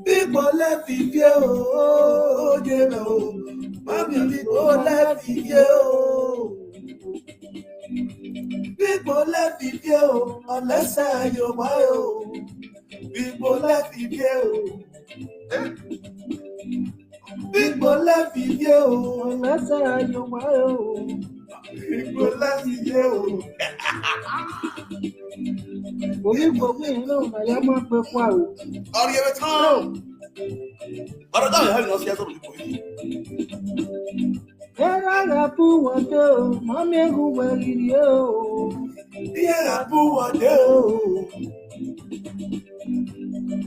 People left Ivie, oh, you know. Mami, people left Ivie, oh. People left Ivie, oh, unless I know why, oh. People left Ivie, oh. People left Ivie, oh, unless I know why, oh. People left Ivie, oh. Gbogbo yẹn náà mà yá máa pẹ́ fún àwò. Ọ̀rẹ́ ẹ̀rẹ́ tán. Ọ̀rọ̀ táwọn ìhàlì náà ṣe ẹ́ sọ̀rọ̀ nípa yìí. Ẹ̀rọ àpò wọ̀dé o, mọ́mí ẹ̀hún wẹ̀rìrì o. Ẹ̀rọ àpò wọ̀dé o.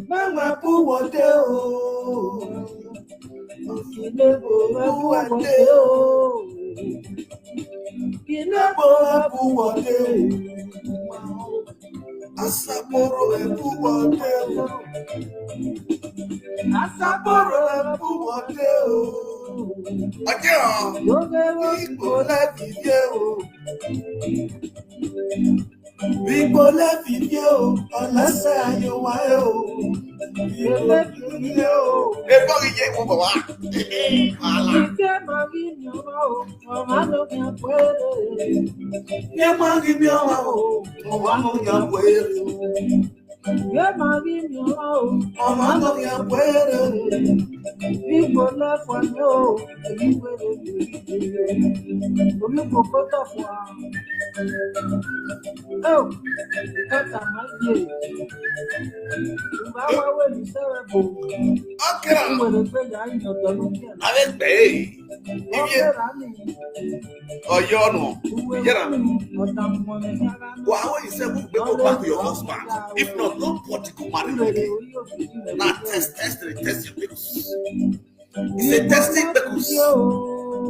Mọ́mí àpò wọ̀dé o. Ilé bò ẹ̀kú wọ̀dé o. Ilé bò ẹ̀kú wọ̀dé o. Asaporo ẹ̀kú wọ̀dé o. Asaporo ẹ̀kú wọ̀dé o. Ọjọ́ ìgbò lẹ́bi yé o. Ìgbò lẹ́bi yé o. Ọlọ́sẹ̀ ayé wa o. Ìgbò lẹ́bi yé o. Ẹ̀fọ́ kìí yé ìwọ̀n bọ̀ wá. Ìfẹ́ máa rí mi ọmọ o, ọmọ ló fi hàn pé. Yé máa rí mi ọmọ o, ọmọ ló fi hàn pé. Yé máa rí mi ọmọ o, ọmọ ló fi hàn pé. Ìgbò lẹ́fọ̀ ni o, èyí wéré lè omi kò gbọ́dọ̀ fún wa. Ó kẹta máa yé ìgbà wáwé ní sẹ́rẹ̀ bò. Ọ̀kẹ́rà. Ìwèrè pé yà á yàn ọ̀dọ́ ló kẹ́. Abẹ́ gbẹ̀ẹ́. Ọ̀kẹ́rà ni. Ọ̀yọ́ nù. Yẹ́ra. Ọ̀dà mọ̀ ní yàrá náà. Well, when you say we go back to your husband, if not, nobody could marry you again. Now test your pickles. It's a testing pickles.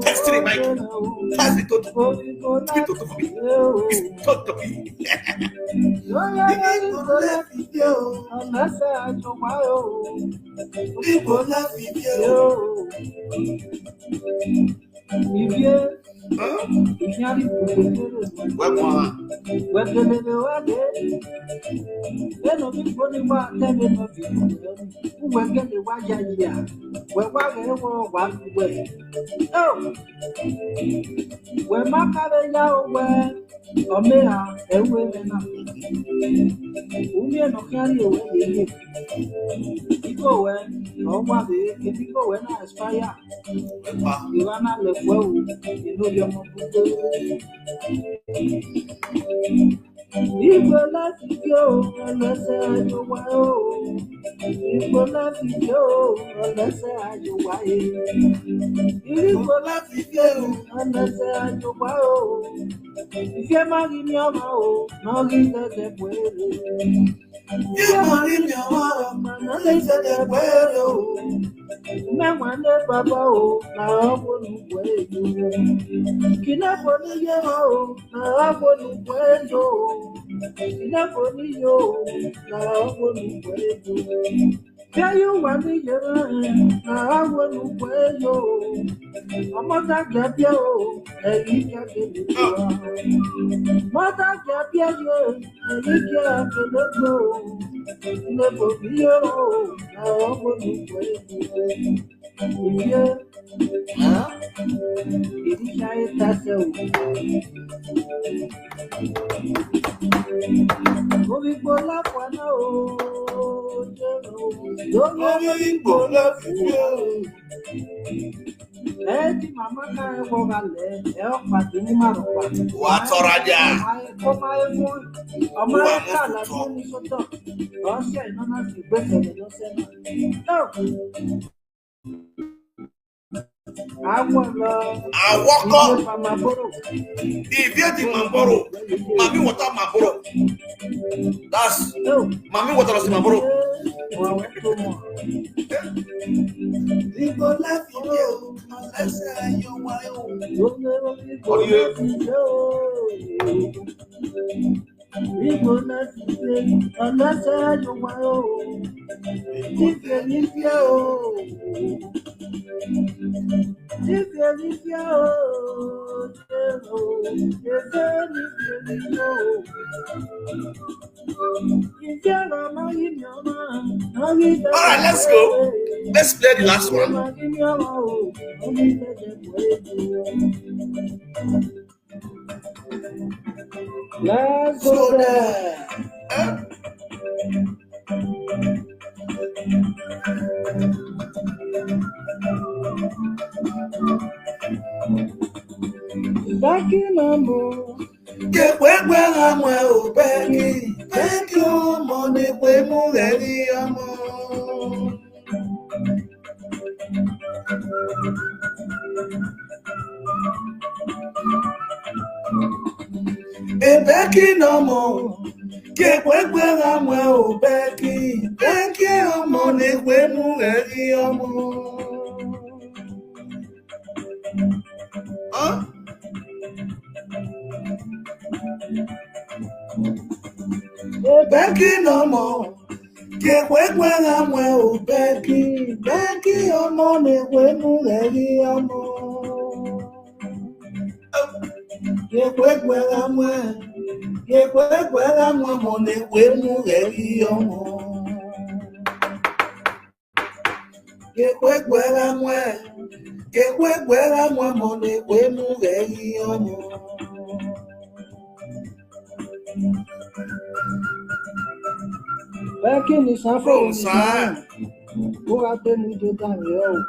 Test it, Mike. Test it to me. It's to me. People love video. Ivie, ìyáàrí Wẹ́pọ̀ wa. wẹ́gẹ́lẹ́lẹ́ wá dé. Lẹ́nu bí gbóni wá tẹ́lẹ̀ lọ bí wẹ́gẹ́lẹ́ wá yá yíyà. Wẹ́wá rẹ̀ wọ́n wá wẹ̀. Wẹ́ má kárẹ̀ yá o wẹ́. Ọ̀mẹ́ra ẹ̀wẹ́ rẹ̀ náà. Umi ẹ̀nà kíárì òwe yèyé. Ikọ̀ wẹ́ ọ̀wá rẹ̀ kíkọ̀ wẹ́ náà expire. Wẹ́pà. Ìwà náà lè fọ́ o, ìlú yọmọ gbogbo. Ìgbò láti jó ọlọ́sẹ̀ ayò wá o. Ìgbò láti jó ọlọ́sẹ̀ ayò wá e. Ìgbò láti jó ọlọ́sẹ̀ ayò wá o. Ìfẹ́ máa rí mi ọmọ o, máa rí tẹ̀tẹ̀ pẹ̀lú. Ìfẹ́ máa rí mi ọmọ o, máa rí tẹ̀tẹ̀ pẹ̀lú. Mẹ́wàá ní bàbá o, làwọn olùkọ́ èlò. Kìnàfọ́ ní yé o, làwọn olùkọ́ èlò. Kìnàfọ́ ní yó o, làwọn olùkọ́ èlò. Bẹ́ẹ̀ wà ní yẹ̀rọ ẹ̀, làwọn olùkọ́ èlò. Ọmọ dàgbà bí o, ẹ̀yìn kẹ́kẹ́ lè lọ. Ọmọ dàgbà bí o, ẹ̀yìn kẹ́kẹ́ lè lọ. Ilé kò bí o, làwọn olùkọ́ èlò. Ivie, èyí ṣayé tasẹ̀ o. Omi gbó lápá náà o. Lórí ìgbò lẹ́bi yé o. Ẹ tí màmá ká ẹ wọ balẹ̀ ẹ ọ́ pàdé ní màrúwà. Wà á tọ́ra jà. Kó máa ń mú ọmọ ẹ ká làbí ní sọ́tọ̀. Ọ̀sẹ̀ iná náà sì gbèsè lọ́sẹ̀ náà. Awọ́kọ́. Ivie di Mamboro. Mami water Mamboro. That's Mami water lost Mamboro. Ìgbò láti yé o, ọlẹ́sẹ̀ ayọ̀ wá o. Ọ̀yẹ́. Ìgbò láti yé ọlẹ́sẹ̀ ayọ̀ wá o. Ìfẹ́ ní fẹ́ o. Ìfẹ́ ní fẹ́ o. Alright, let's go. Let's play the last one. Let's go there. Back in Ambo. Get where I'm well, Becky. Thank you, money, we're more ready. Becky no more. Get where I'm well, Becky. Thank you, money, we're more ready. Huh? Becky no more. Get where I'm well, Becky. Becky, your money, we're more ready. Get where I'm well. Get where I'm money, we're more ready. Get where I'm well. Get where I'm money, we're more ready. Back in the South, who are the new Daniel?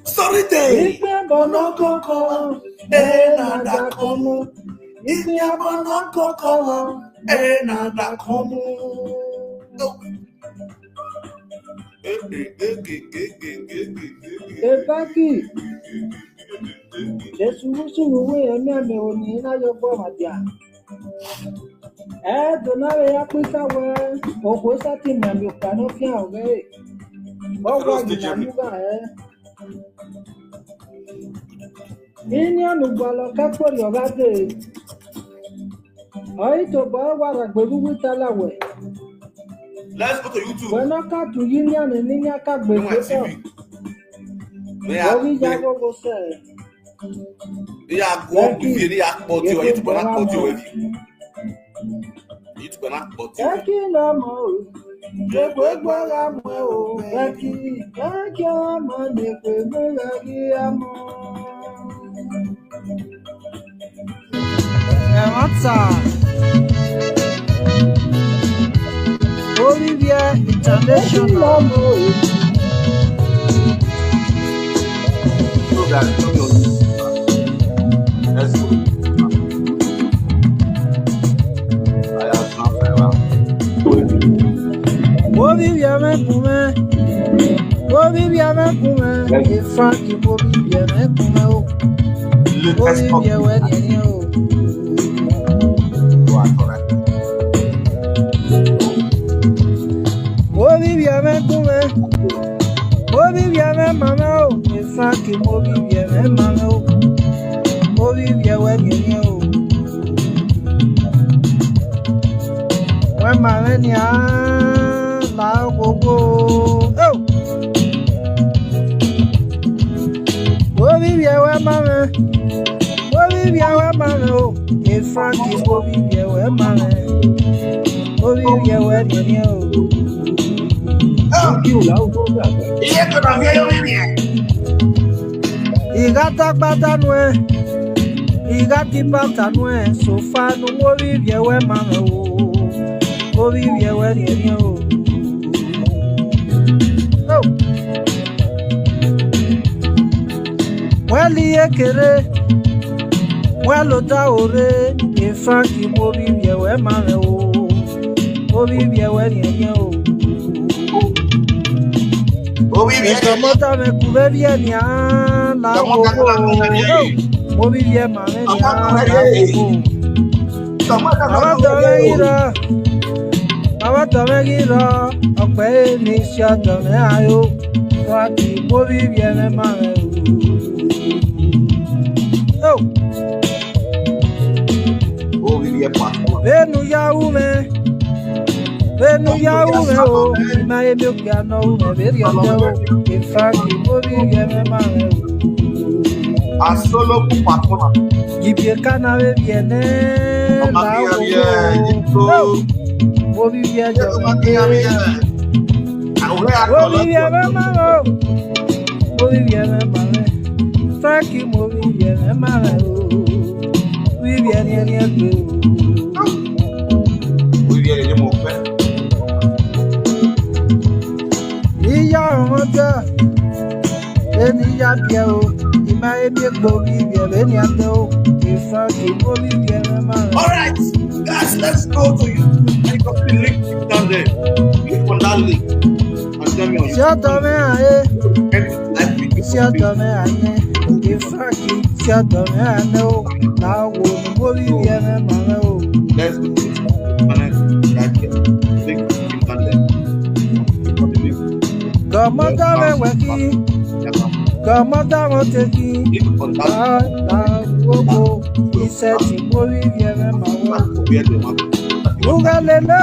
Sorry, day. Bonoko, and Como. If you have Bonoko, and Como. Ebaki, the solution away and me when you know your format. Don't know Africa where or was that in and you cannot fly away. What was the Jamuga? Indian Ubala Capo your day. I to buy what I go with Talaway. Let's go to YouTube. When I cut to Union and India cut with TV. They are go say. They are going to be a body or you cannot put you with you. You cannot put you. No more. Get where I'm well, Becky. Take your money for me. What's up? Olivia International. Let's go. I have not forever. Olivia Mekume. Olivia Mekume. In fact, Olivia Mekume. Olivia Wedding. Olivia Mekume. Olivia Mekume. In fact, Olivia Mekume. Olivia Wedding. When Marenia la go. Oh. Olivia Wedding. Olivia Wedding. In fact, Olivia Wedding. Olivia Wedding. Igata batanwe, igati batanwe, so far no Olivia we mama o, Olivia we ni o. Oh, wali ekere, walo da ore, ifaki Olivia we mama o, Olivia we ni o. Mota me kuberia ni la gogo. Obivie mame ni la gogo. Awa gira, ope ni sia tome ayo. Wati obivie me mame. Oh. Obivie pa. Benu ya ume. Venu ya ume ima ebe piano ume veri ande infaki mobi yeme mare A solo patona. Gibie kana be biene la wo mobi bia jo mobi yeme mare mobi yeme mare faki mobi yeme mare we biene ni ebe We viene mo pe. Iya omoja eni ya bia o ima ebe gbobi bia be ni ande o ifaki mobi yeme mare. All right, guys, let's go to you. I got the link down there. Click on that link and tell me on Siatome aye, like video. siatome ane, ifaki siatome ane o, na wo mobi yeme mare o. Let's go to it. Connect right here. Link down there. Click on the link. Gamada me weki, gamada mo teki, Click on that. na wo iseti mobi yeme mare. Where the map. Nuga lele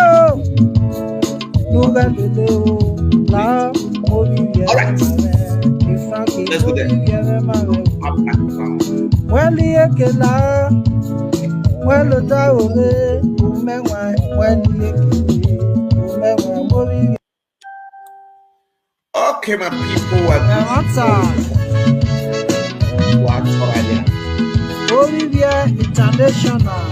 o, la mobi yeme mare. Ifaki Let's go there. mobi yeme mare. Up, up, down. Wali ekela, walo ta ore, umenwan, wali ekele, umenwan mobi. Okay, my people, what idea? Bolivia International.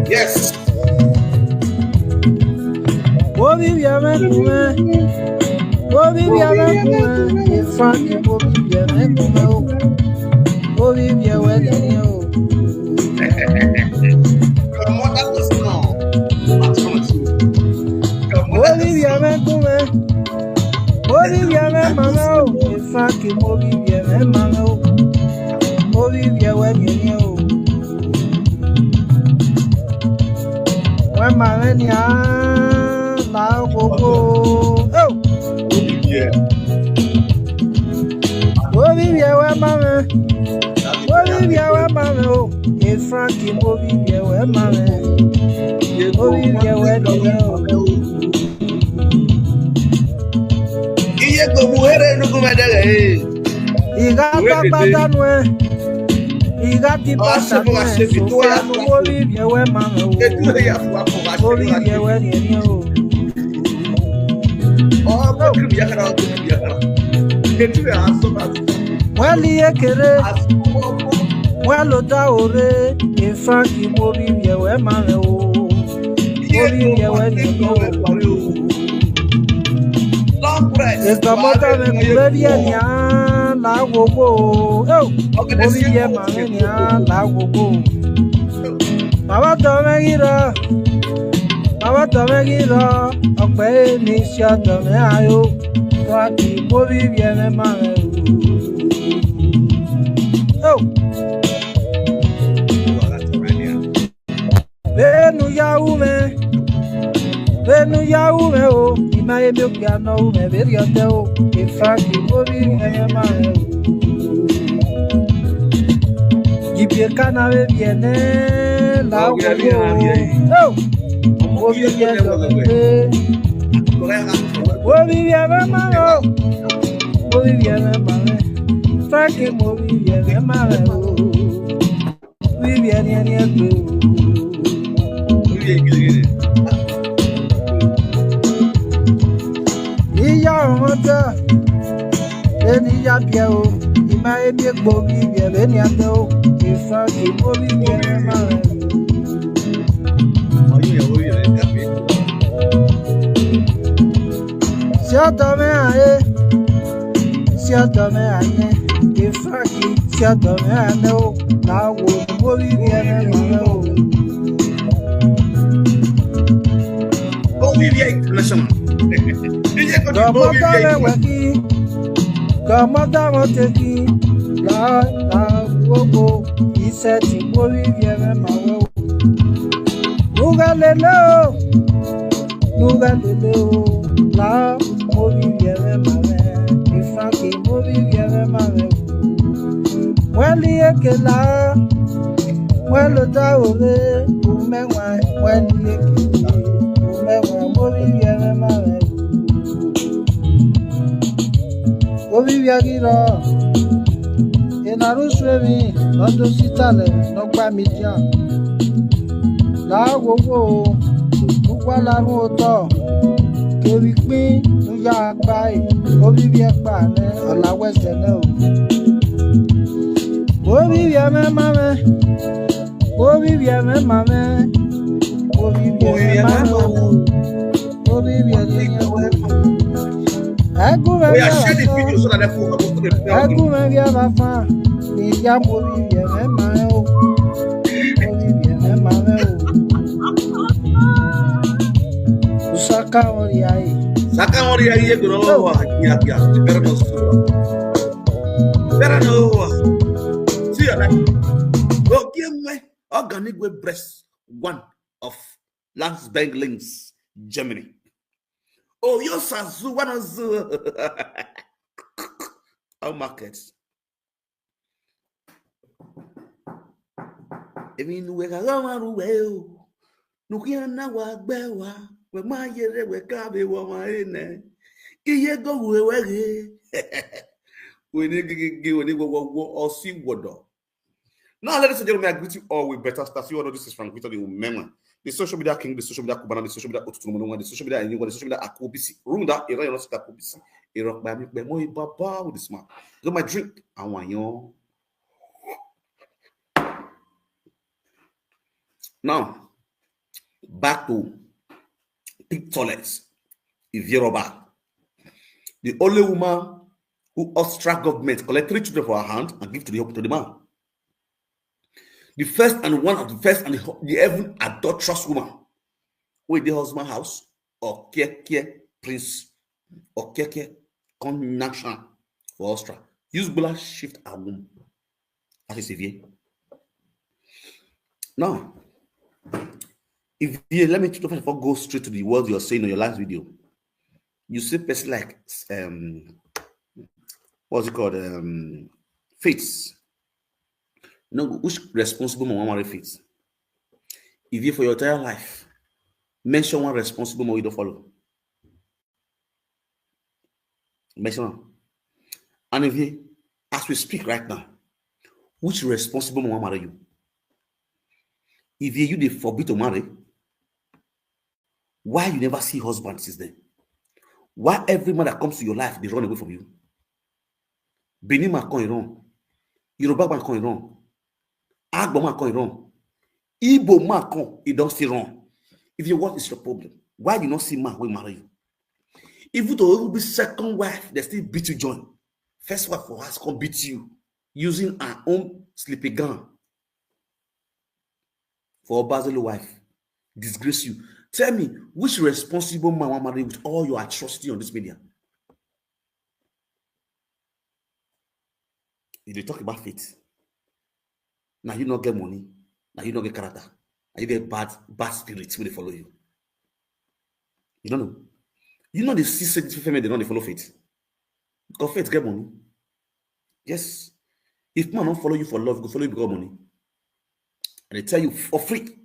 Yes. Bolivia Menkume. Bolivia Menkume. Ifaki Bolivia Menkume. Bolivia Wedding. Come on, that was no. Bolivia Menkume. Bolivia Menkume. Ifaki Bolivia Menkume. Bolivia Wedding. When my mania now go. Yeah. Bolivia, where mamma. Bolivia, where mamma. In Frankie, Bolivia, where mamma. Bolivia, where do you know? Iya go muere no go medele. You got that bad way. You got the bad way. Bolivia, where mamma. Bolivia, where do you know? Oh, go to Biakara, go to Biakara. Get to the answer. Well, you kere. Well, ore. In Frankie, Bolivia, where mamma. Bolivia, where do you know? Long press. Estamota me Bolivia nia la gogo. Bolivia mane nia la gogo. Baba tome gira. Ope ni sia tome ayo. Kwaki Bolivia me mane. Venu ya ume o, ima ebe piano ume veri ande o, ifaki Bolivia me mare o. Gibie kana be biene la wo. Bolivia me mare o. Bolivia me mare. Faki Bolivia me mare o. Bolivia ni ebe o. Iya omoja eni ya bia o ima ebe gbobi bia be ni ande o ifaki Bolivia me mare siatome ane ifaki siatome ane o na wo Bolivia me mare o Bolivia International. Gamada mo teki la gogo iseti Bolivia me mare o. Nuga lele o la Bolivia me mare. Ifaki Bolivia me mare. la when the tower Umenwan when the Umenwan movie yama Obi Viagira in Aruswemi not to sit on no by media La wo Ukwala Moto Kewi Queen Nuya Bai Obi Viakbane or La Western Obi Viame Mame Obi Viame Mame Obi Viame Mame Obi Viame We are sharing the video so that the folk are going to be organic web breast, one of Lance Benglings, Germany. Oh, you're Sazu, one of our markets. I mean, we're going well. Nukiana wa bewa, we my yere we kabe wa marine. Iye go we need go or see water. Now, ladies and gentlemen, I greet you all with better start. You all know this is Frank Victor, the Umenwan, the social media king, the social media Kubana, the social media Otutunumunwa, the social media anyone, the social media Akobisi. Runda, Iran, not Akobisi. Iraq by me, Bemoy Baba with the smart. So my drink, I want you. Now, back to pig toilets. Ivie, the only woman who Austria government collect 3 children for her hand and give to the man. The first and one of the first and the even adulterous woman with the husband house or Keke Prince or Keke connection for Austria. Use Bula shift a womb. That is Ivie. Now, if you let me go straight to the words you're saying on your last video, you see person like what's it called? Fates. No, which responsible mama marry Fates? If you for your entire life mention one responsible mama you don't follow. Mention one. And if you, as we speak right now, which responsible mama marry you? If you they forbid to marry, why you never see husband since then? Why every man that comes to your life they run away from you? Benin man come wrong, Yoruba man come wrong, Agbo man come wrong, Igbo man come, he don't still wrong. If you what is your problem? Why you not see man will marry you? If you will be second wife, they still beat you join. First wife for us come beat you using our own sleepy gun. For Basil wife, disgrace you. Tell me, which responsible man will marry with all your atrocity on this media? If they talk about faith, now you not get money, now you not get character, and you get bad spirits when they follow you. You don't know. You know the C-sensitive family, they don't follow faith. Because faith get money. Yes. If man don't follow you for love, go follow you because money. And they tell you for free.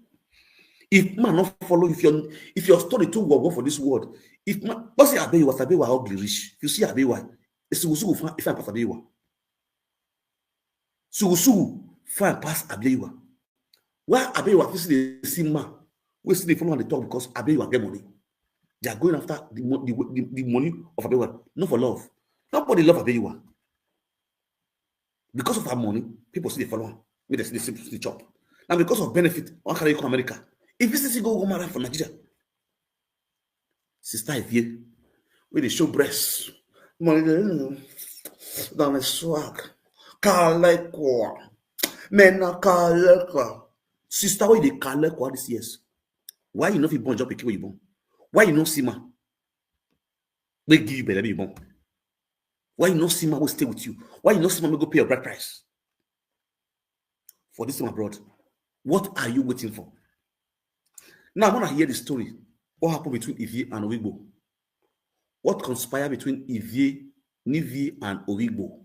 If man not follow, if your story too will go for this world, if man, what's the Abewa ugly rich? If you see Abewa, it's Sugusugu if I pass Abewa. Sugusugu fine pass Abewa. Why Abewa see the same man? We see the follow on the talk because Abewa get money. They are going after the money of Abewa, not for love. Nobody love Abewa. Because of our money, people see the follow on. They see the chop. Now because of benefit, why can you come to America? If this is go marry from Nigeria, sister Ivie, where they show breasts, money dans le swag, call quoi, maintenant call quoi. Sister, why they call quoi this years? Why you not fit born job pikin wey you born? Why you not see man? They give you better you born. Why you not see man will stay with you? Why you not see man will go pay your bride price? For this time abroad, what are you waiting for? Now, I want to hear the story. What happened between Ivie and Owigbo? What conspired between Ivie and Owigbo?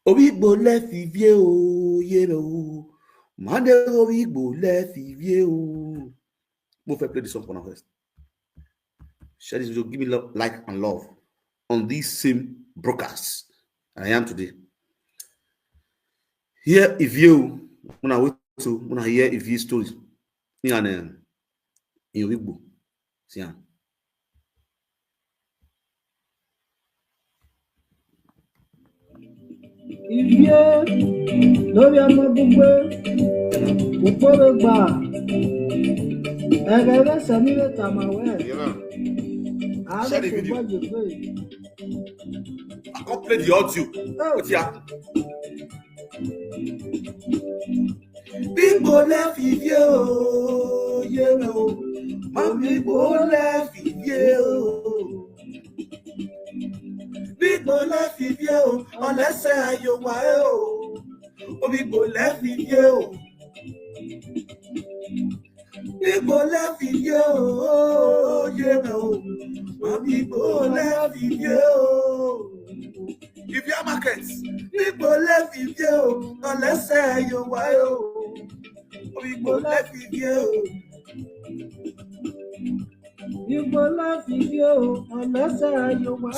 Obigbo left Ivie o, yero. Mande Obigbo left Ivie o. Move play the song for now first. Share this video, give me love, like and love on this same broadcast. I am today. Here Ivie, when I wait to when I hear Ivie stories, in Obigbo. See. Ivie, lórí ọmọ gbogbo, òpóró gbà, ẹ̀rẹ̀rẹ̀ sẹ́mílẹ̀ tàmàwẹ̀. Share the video. I can't play the audio. What's happening? People left Ivie, you know. My people left Ivie. People left Ivie, unless I you why. People left Ivie. People left Ivie, you know. My people left Ivie. If your markets, people left Ivie, unless I you why. People left Ivie. People left Ivie, unless I you why.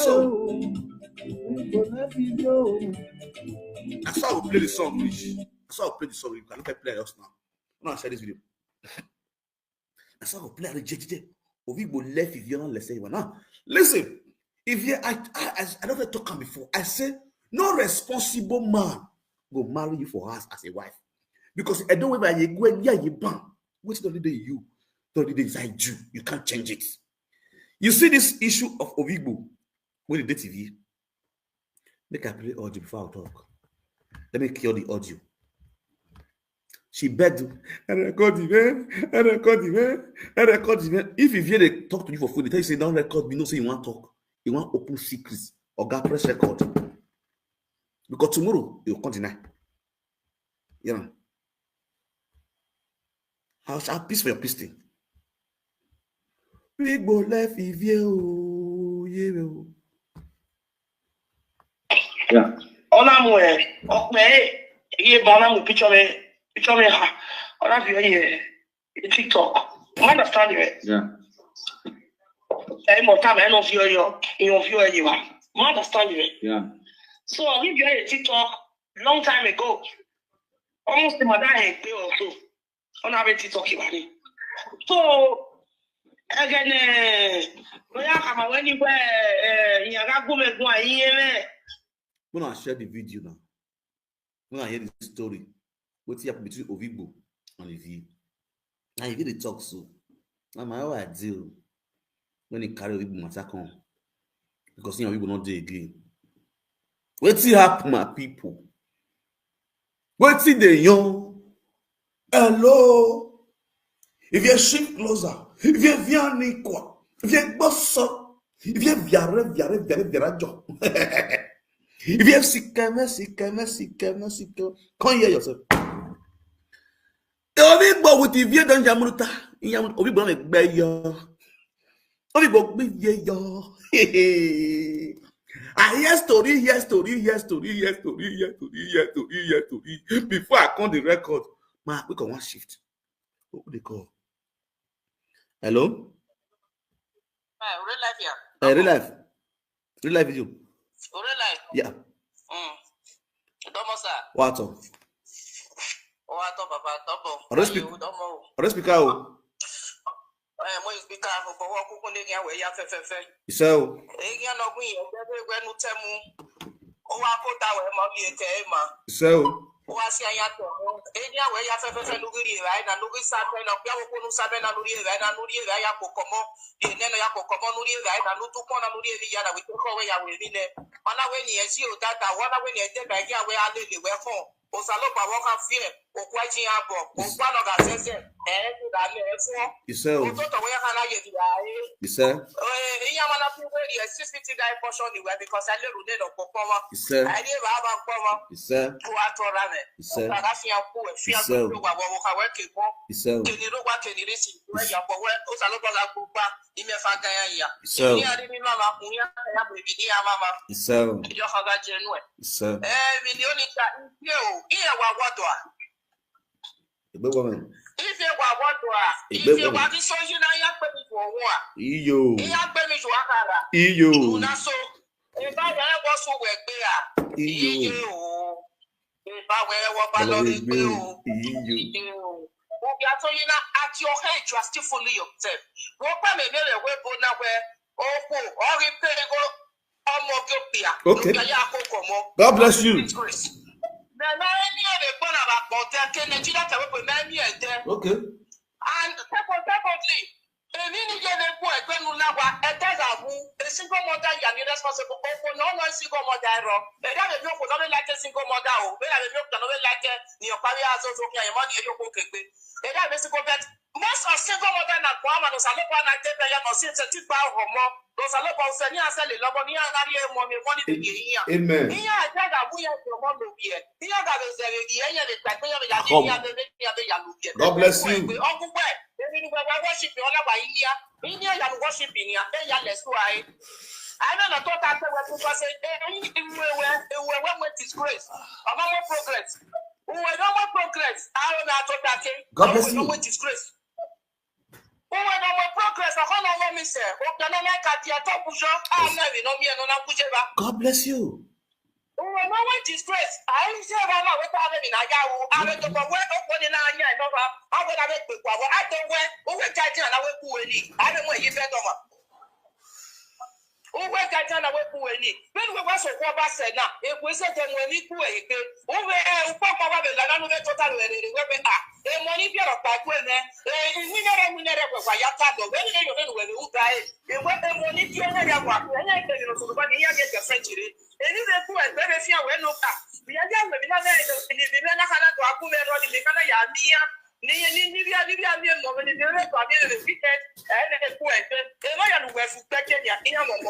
People left Ivie. That's how we play the song, Rich. That's how we play the song. You can look at play us now. I'm gonna share this video. That's how we play the JJ. Obigbo left Ivie, unless I you now. Listen, Ivie, I never talked about before. I said no responsible man will marry you for us as a wife. Because I don't know whether you go and you ban. What's the day you? The day inside you. You can't change it. You see this issue of Obigbo with the TV. Make I play audio before I talk. Let me clear the audio. She begged, and record the man, and record the man, and record the man. If Ivie they talk to you for food, they tell you say don't record me, no say you want to talk. You want open secrets or got press record. Because tomorrow you can't deny. You know. I'll peace for your peace thing. Obigbo left Ivie o, yeah. Olamwe, okme, ye banamu picture me ha. Ola view TikTok. You understand it? Yeah. More time I don't view you understand it? Yeah. So I give you a TikTok long time ago. Almost the mother had pay also. On have a TikTok about it. So again, when you when I share the video now, when I hear the story, what's happened between Obigbo and Ivie? Now you get the talk so. Now my own ideal when he carry Obigbo matter come. Because you know Obigbo not there again. What's happen, my people? What's the young? Hello. If you shift closer, if you viens ni quoi, if you boss, if you viens job. If you have sick, can't hear yourself. Obigbo with Ivie don't jamuta. Obigbo make beyo. Obigbo be yo. I hear story. Before I count the record, man, we can one shift. What would they call? Hello? real life here. Real life video. Real life. Yeah. Domo sir. What's up? Papa, Domo. Speaker. Mo speaker for work ku ni ya we ya fefefe. So. Egi no gun yen gbe nu temu. O wa ko ta we mo bi ete ma. So. O wa si aya to. Egi ya we ya fefefe lu giri ra na lu sa pe na pia wo nu sa be na lu ri ra na lu ri ra ya ko komo. Di ne no ya ko komo nu ri ra na lu tu ko na lu ri ya na we ko we ya we ni ne. Ona we ni e si o tata, ona we ni e te ba ya we ale le we fun. O sa lo pa wo kan fi e. okwachi abo okwano ga sese da me efo ototo we kana ye dia you say mana pi we the 60 guy portion ni we because I leru de popomo I dey ba pomo you say wa to rame ka ga fi anku e fi anku wa wo ka we ke ko ni ro wa ke ni risi we ya po we o sa lo ba la ku pa ime fa ga ya ni ari ni mama ku ya bu bi ni mama yo ka ga je nu e milioni ta ye o iya wa wodo a Ebe woman. Ife wa wodo a. Ife wa ki so you na ya pe mi fo wo a. Iyo. Ya pe mi so akara. Iyo. Una so. E ba ya wo so we gbe a. Iyo. E ba we wo ba lo gbe o. Iyo. Wo bi ato you na at your head you are still fully yourself. Wo pa me mere we bo na we opo o ri pe go omo gopia. Okay. Ya akoko mo. God bless you. Okay. And secondly, a single mother is responsible for no single mother. They have a milk not like a single mother, they have a milk not like your career as also money. They have a single bed. Most of single mother and Guam and Salopa and Tepaya or since a tip out or more. Those are local Sania Sally, Lobonia, and money to be here. Amen. Here, I tell that we have to hold the beer. Here, that is the end of the God bless you. We all go back. They worship you all by India. India, you worship in here. They are less why. I don't know that people say, we're disgrace. I'm not progress. We don't want progress. I don't know. God bless you. Disgrace. We don't want progress. I don't know what me say. God bless you. We don't want disgrace. I didn't say about what I'm in. I don't know what in our year. I would have it. I don't wear. Who will catch you and I will pull it. I don't want you better. Who will catch you and I will pull it. When we was a robber said now, if we said them when we pull it, who will pop over the land of total weapon. The money here of back when we never was a yato. When you die, they went the money to another one. And I tell you, somebody here get the French. And if they put a very few when no car, we are young, we are there. If you never had to accumulate on the Canaya, Nivea, moment, the rest of the weekend, and the point. The Mayan were suspected in Yamoba,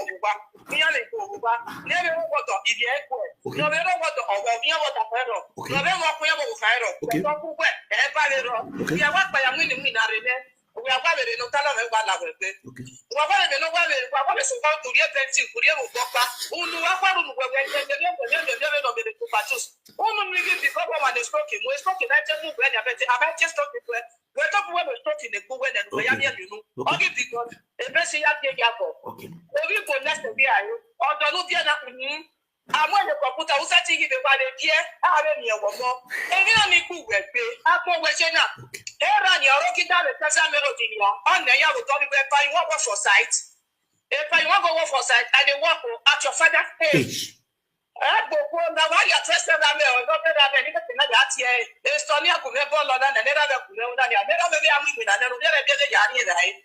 Yamoba, never what of the airport. No matter what of Yamato, no matter what Cairo, we are what by a winning minare. We are going to tell them what I will do. We are going to know what is about to get them to Papa, who knew what we were going to the Patus. Only because one is talking, we're talking. I tell you when I just talking. We're talking when we're talking the good and we are here, you know. Okay, because the best is at the Yako. Okay. We go next to the eye, or the Ludiana. I'm on the computer who's setting the body here. I have any more. And you need to work. I'm always enough. Aaron, you're looking down the Casa Melody. On the Yahoo, if I want for sight. If I want to go for sight, I will walk at your father's age. I go for the one you're trusted. I'm not anything that here. There's Tony Akunepo, and another Kuno, and I never be a woman, and I don't get a yarn right.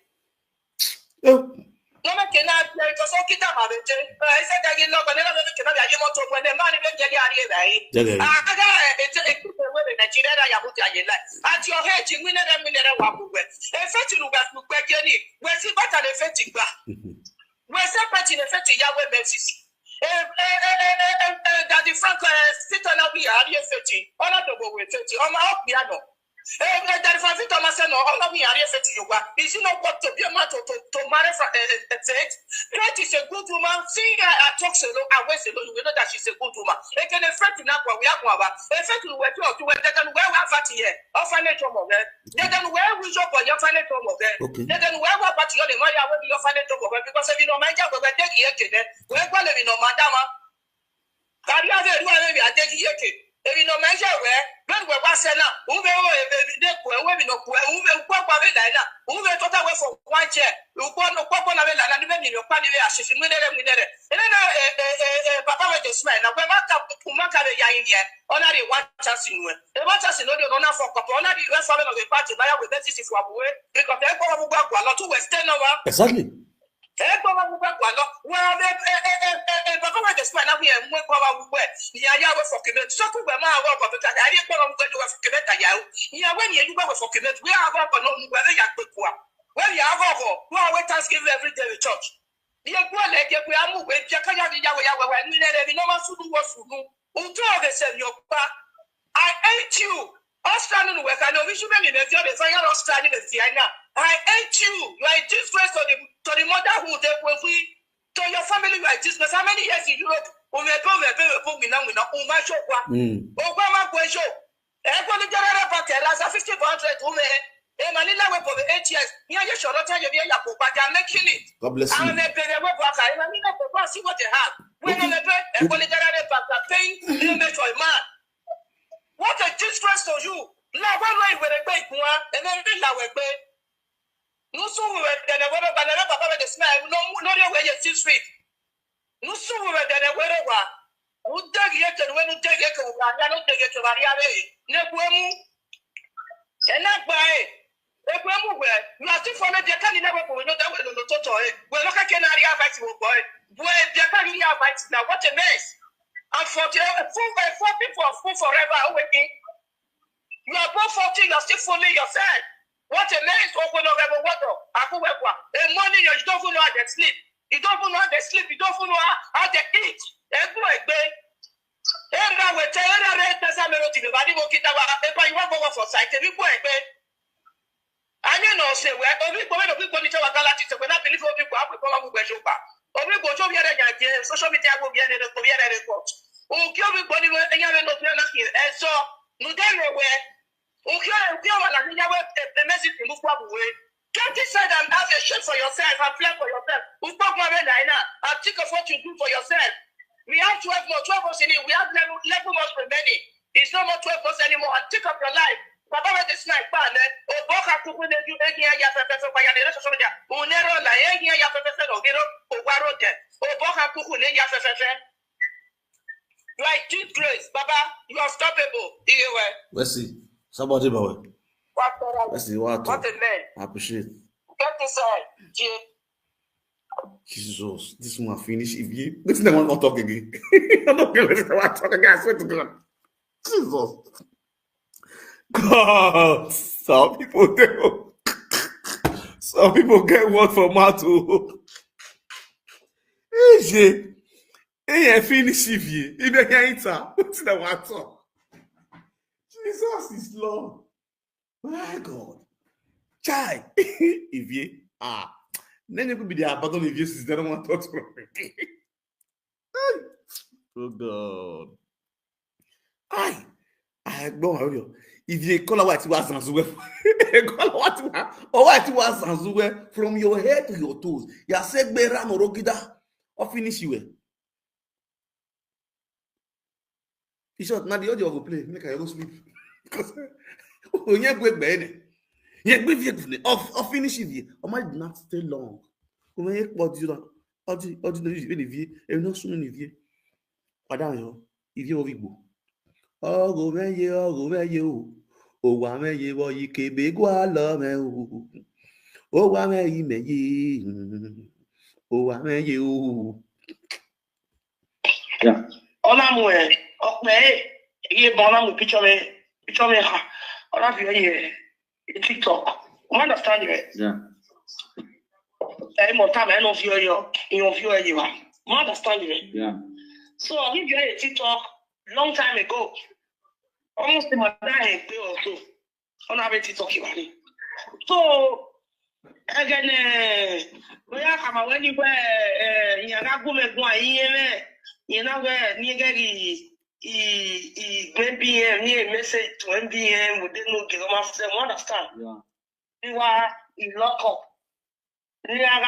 No, I cannot play for so kita have it. I said I didn't know, but never cannot be able to when the money went to the area. I got it. At your head, you win a minute. Effective back to Becky. Where's it better than effective back? Where's separating effective Yahweh basis? That the Frank sit on a be area 30. Honorable with 30 on my piano. That if I fit on myself, all of me are to you. Is you know what to be a matter to marry from sex? That is a good woman. See, I talk so long. I wait so long. You know that she's a good woman. They can affect you now. We are going to affect you where to they can wear one fatty here. Or financial moment. They can wear we shop on your financial moment. They can wear what party on the money. I will be your financial moment because if you know my job, we're taking it. We're going to be no madama. Career, maybe I take it. If you know measure where, when we were saying, who will be no who will pop away like that, who will total away for one chair, who want to pop on away like that, even in your party, she's in with them. And then Papa with the smile. Now, when I come to Maka in here, only one chance in one. The one chance in order to not for couple, only the rest of the party, by with that is for away, because they're going to work a lot to West End over. Exactly. Well, Papa with the smile now we are more power we were. Yeah, for commit. So to be my work of the time. I didn't want to go for commit. Yeah, when you go for commit, we are about to know whether you are good. When you have over, who are we Thanksgiving every day in church? The good like we are moving, Jakaya, Yawa, and the normal food was food. Who told the same your back? I hate you. Australian work, I know we should be in the field, the fire Australian and Vienna. I hate you. You are disgrace to the motherhood, to your family, you are disgrace. How many years in Europe? We may go there, we now, my show. Obama, show. Everybody got a packet, as a 50 women. Manila went for the 8 years. Yeah, you should not tell you, but they're making it. God bless you. And they pay the work. I mean, see what they have. When on the bed, everybody got a packet, paying the metro man. What a disgrace to you. Now, one way with a big one, and then they now a bed. No sooner than a weather, but another papa with the smile, no way you see street. No sooner than a weather. Who take it and when you take it to Mariano, take it to Mariano, Nebuemu, and not by it. You are still following the candidate, we know that we're not total. We're not going to fight you, boy. Where the family are fighting now, what a mess. And 40 people are full forever waiting. You are both 40, you are still fooling yourself. What a mess, open up every water. And money, you don't know how they sleep. You don't know how they sleep, you don't know how they eat. And go away. And now we're telling the rest of the melody, the body will get our paper, you want to go for sight, and you go away. I know, say, we're only going to be going to our galaxies, when I believe people have to come up with a show. Only go to the social media will be in the Korean report. Oh, everybody will be able to here. And so, no damn where. Okay, the message to move away. Get inside and have a shit for yourself and plan for yourself. Who talk my man and think of what you do for yourself. We have 12 months in it. We have 11 months remaining. It's not more 12 months anymore. And think of your life. Papa with the snipe pan, or Boka to win the Umenwan by the rest of Somalia. Unero, la Egia Yafefe, or Gero, or Warote, or Boka to win Yafefe. Like this grace, Baba, you are stoppable. Let's see. Somebody, boy. Let's see what. What a man. I appreciate. Get inside, Jesus, this one finish. Ivie, this never want to talk again. I'm not going to talk again. I swear to God. Jesus. God, some people get word from mouth. Hey, finish Ivie. Ivie can't enter. What's the matter? Jesus is Lord. My God. Chai. Ivie. Then you could be the battle Ivie since they don't want to talk to me. Oh God. I don't Ivie call what you was from your head to your toes. Ya said Bera no Rogida or finish you. In short, now the audio will play. Make I go sleep. Because when you go bed, you go finish it. I might not stay long. When you what you know, Ivie, and no soon Ivie. Padano, Ivie Ovibo. Oh, go where you. Oh, wame ye wo yi kebe gwa lo me o. Oh, wame yi me yi. Oh, wame ye o. Yeah. Ona mo ye bona mo picture me ha. Ona fi ye TikTok. You understand it? Yeah. More time I don't feel you understand it? Yeah. So I give you a TikTok long time ago. Almost in my day or so. On a TikTok about it. So again, when you were you not where near message to MBM, we didn't know get them understand. Yeah. You are in lock up. We are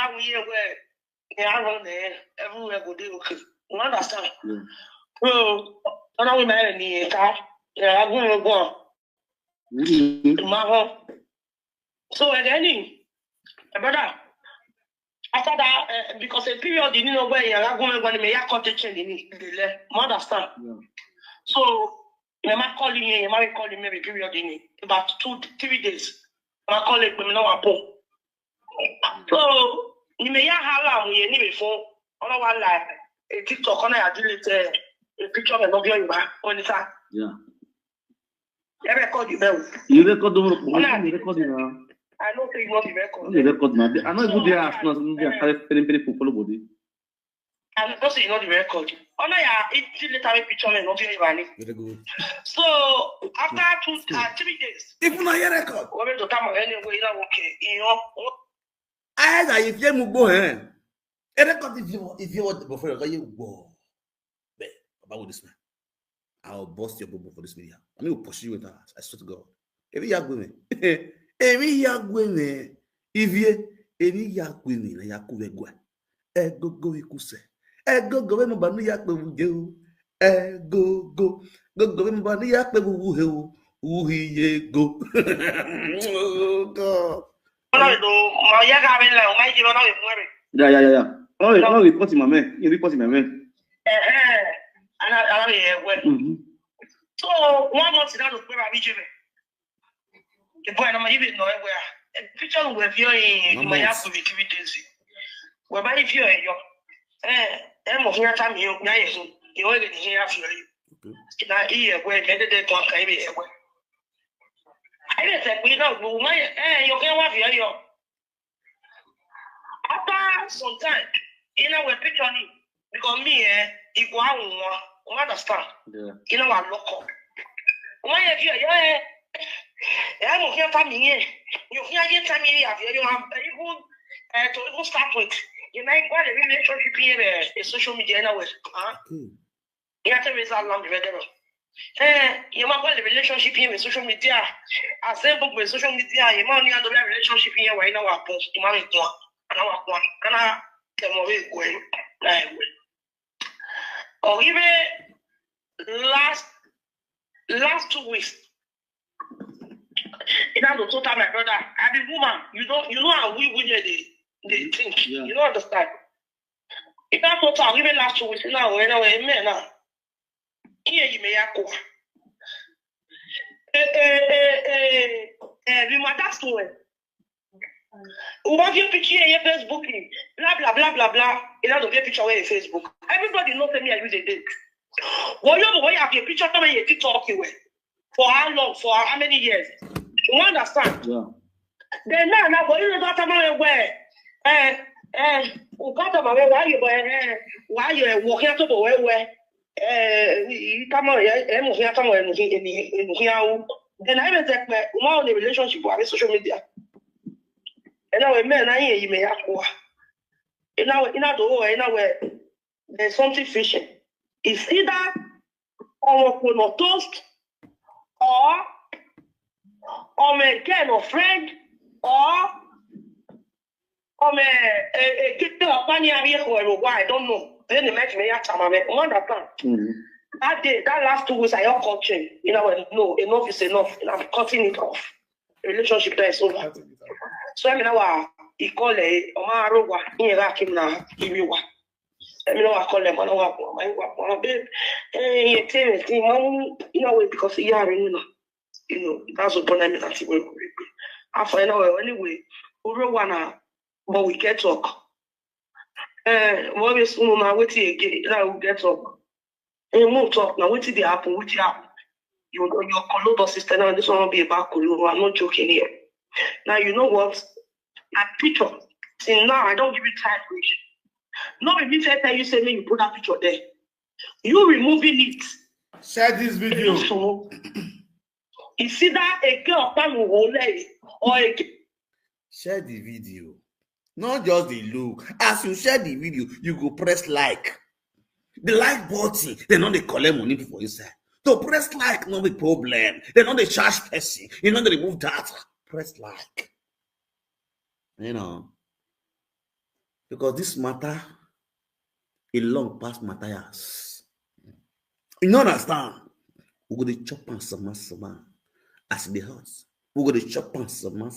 on there everywhere go do okay. You understand? Yeah. So now we marry the car. Yeah, I'm going to go. So again, brother, after that, because a period you know where you're going to make a contention in it, understand? Yeah. So you might call you might call him maybe period in it about 2-3 days. I call it no apple. So you may have how long you need before on one life. a TikTok on I delete a picture of an your on the time. Yeah. You record you know. You record the record now. I don't think not the record. The record now. I know good there. No, they are very follow body. I don't say not the record. On I delete a picture and not your money. Very good. So after 3 days. Even on your record. We're to come anyway. Okay, you know. I had if you move on. A record if you want before you go. About this man. I'll bust your bubble for this video. I mean, we'll pursue you with that. I swear to God. If you are going, Ivie, Ivie, na yakuvegwa. Go ikuse. Go mbanu yakwe uge. Go mbanu yakwe uhe uhiye go. Oh God. Yeah. Oh, report my man. You report my man. So 1 month now to pray about Ivie. The boy no even know where. A picture of you in my house with activities. Where by if you are your of your time you already here for you. Now here where they talk I didn't say we know you can't have your after some time you know we're picturing because me equal understand. Yeah. You know I look up. Why if you I'm not here for me. You can't get me have you have even to even start with. You know what a relationship here is social media anyway. You have to result long the you might want the relationship here with social media. I say book with social media, you might have the relationship here where you know what post you might want and I want one and I tell me going like or even last 2 weeks. It has to total my brother. I be woman. You know how we they think. Yeah. You don't understand. It has total even last 2 weeks. Now here you may go. That's the way. What you picture in your Facebook, blah blah blah. You have to get picture in Facebook. Everybody knows me. I use a date. Well, you have your picture coming your TikTok away. For how long? For how many years? You understand? Yeah. Then now, but you know that I'm aware. Why you walking to the way? Come on, then I was like, more on the relationship with social media. And now, man, I hear you may have go. In our there's something fishing. It's either on toast or a kind of friend or a kid of money I don't know. Then the match may have time of it. That day, that last 2 weeks I am coaching. You know, no, enough is enough. And I'm cutting it off. The relationship there is over. So I mean now he call a Omarowa in Iraq now, Iviwa. I mean I call them my babe. Hey, you know, because you are you know, that's what I mean. After anyway, Urowana, but we get talk. What is now waiting again? Now we get talk. And more talk now. What did they happen? Which happen? Your colloidal sister now. This one will be about Kulu. I'm not joking here. Now you know what? That picture. See now I don't give you time for it. Not if you tell you say me you put that picture there. You removing it. Share this video. Is either a girl or a share the video. Not just the look. As you share the video, you go press like. The like button, they know they collect money for inside. So press like, no big problem. They know they charge person. You know they remove data. Press like. You know. Because this matter, a long past Matthias. You understand? We go to chop on some. As the house, we go to chop on some.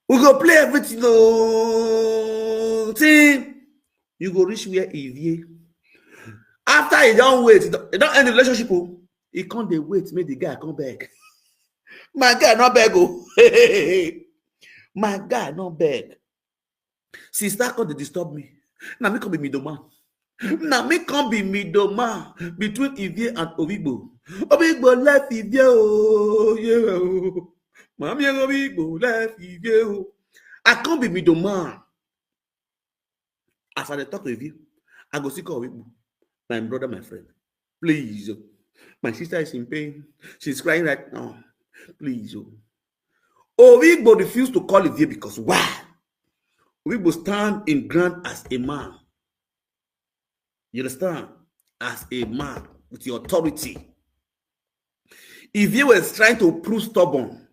We go play everything. Team, you go reach where Ivie. After he don't wait, he don't end the relationship. He can't they wait, make the guy come back. My guy not beg. My guy not beg. Sister come to disturb me. Now me come be middleman. Now me come be middleman between Ivie and Ovigbo. Ovigbo left Ivie, oh yeah, oh. Mami Ovigbo left Ivie, oh. I can't be middleman. As I talk to Ivie, I go see Ovigbo, my brother, my friend. Please, oh. My sister is in pain. She's crying right now. Please, oh. Ovigbo refused to call Ivie because why? Ovigbo stand in ground as a man. You understand? As a man with your authority. If you was trying to prove stubborn,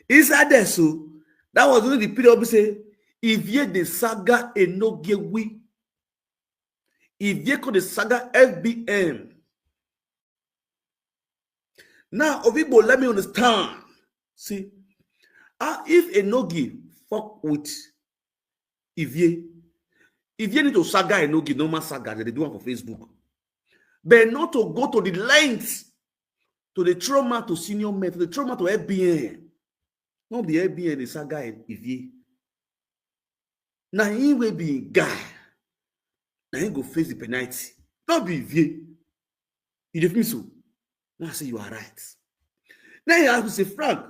inside there, so that was only the period we say, if you the saga enoge we, if you could the saga FBM. Now, Ovigbo, let me understand. See, if Enogi fuck with Ivie need to saga Enogi, normal saga that they do on for Facebook, but not to go to the lengths, to the trauma to senior men, to the trauma to FBN. Not be FBN, the saga Ivie. Now he will be guy. Now he go face the penalty. Not be Ivie. You define so. Now I say you are right. Now you have to say, Frank,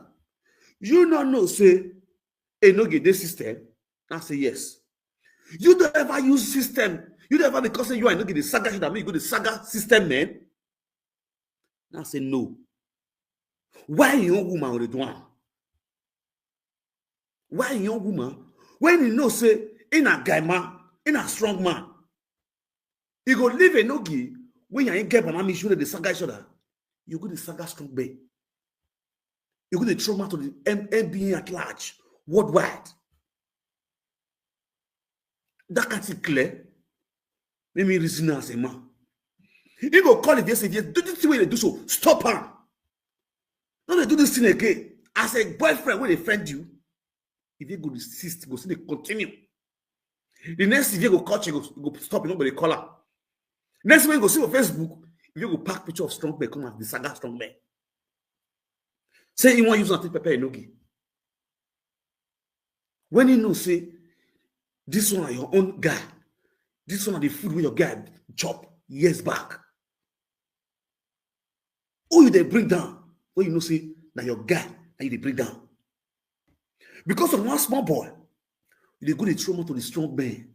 you don't know, say, Enogi this system. I say yes. You don't ever use system. You don't ever because you are not the saga should have made you go the saga system, man. I say no. Why young woman with the one? Why young woman? When you know, say, in a guy man, in a strong man, you go live a nogi when you ain't get banana sure the saga shoulder. You go the saga strong bay. You go the trauma to the MBA at large, worldwide. That can't be clear. Let me reason as a man. You go call it yesterday, do this way they do so. Stop her. Don't they do this thing again. As a boyfriend, when they friend you, if you go insist, go see they continue. The next if you go catch you, go stop, you nobody call her. Next time you go see on Facebook, if you go pack picture of strong bear, come out the saga strong bear. Say you want to use nothing pepper enogi. When you know, say, this one are your own guy. This one are the food with your guy chop years back. Who you they bring down? When you know, say, that your guy that you they bring down. Because of one small boy, they go the trauma to the strong man.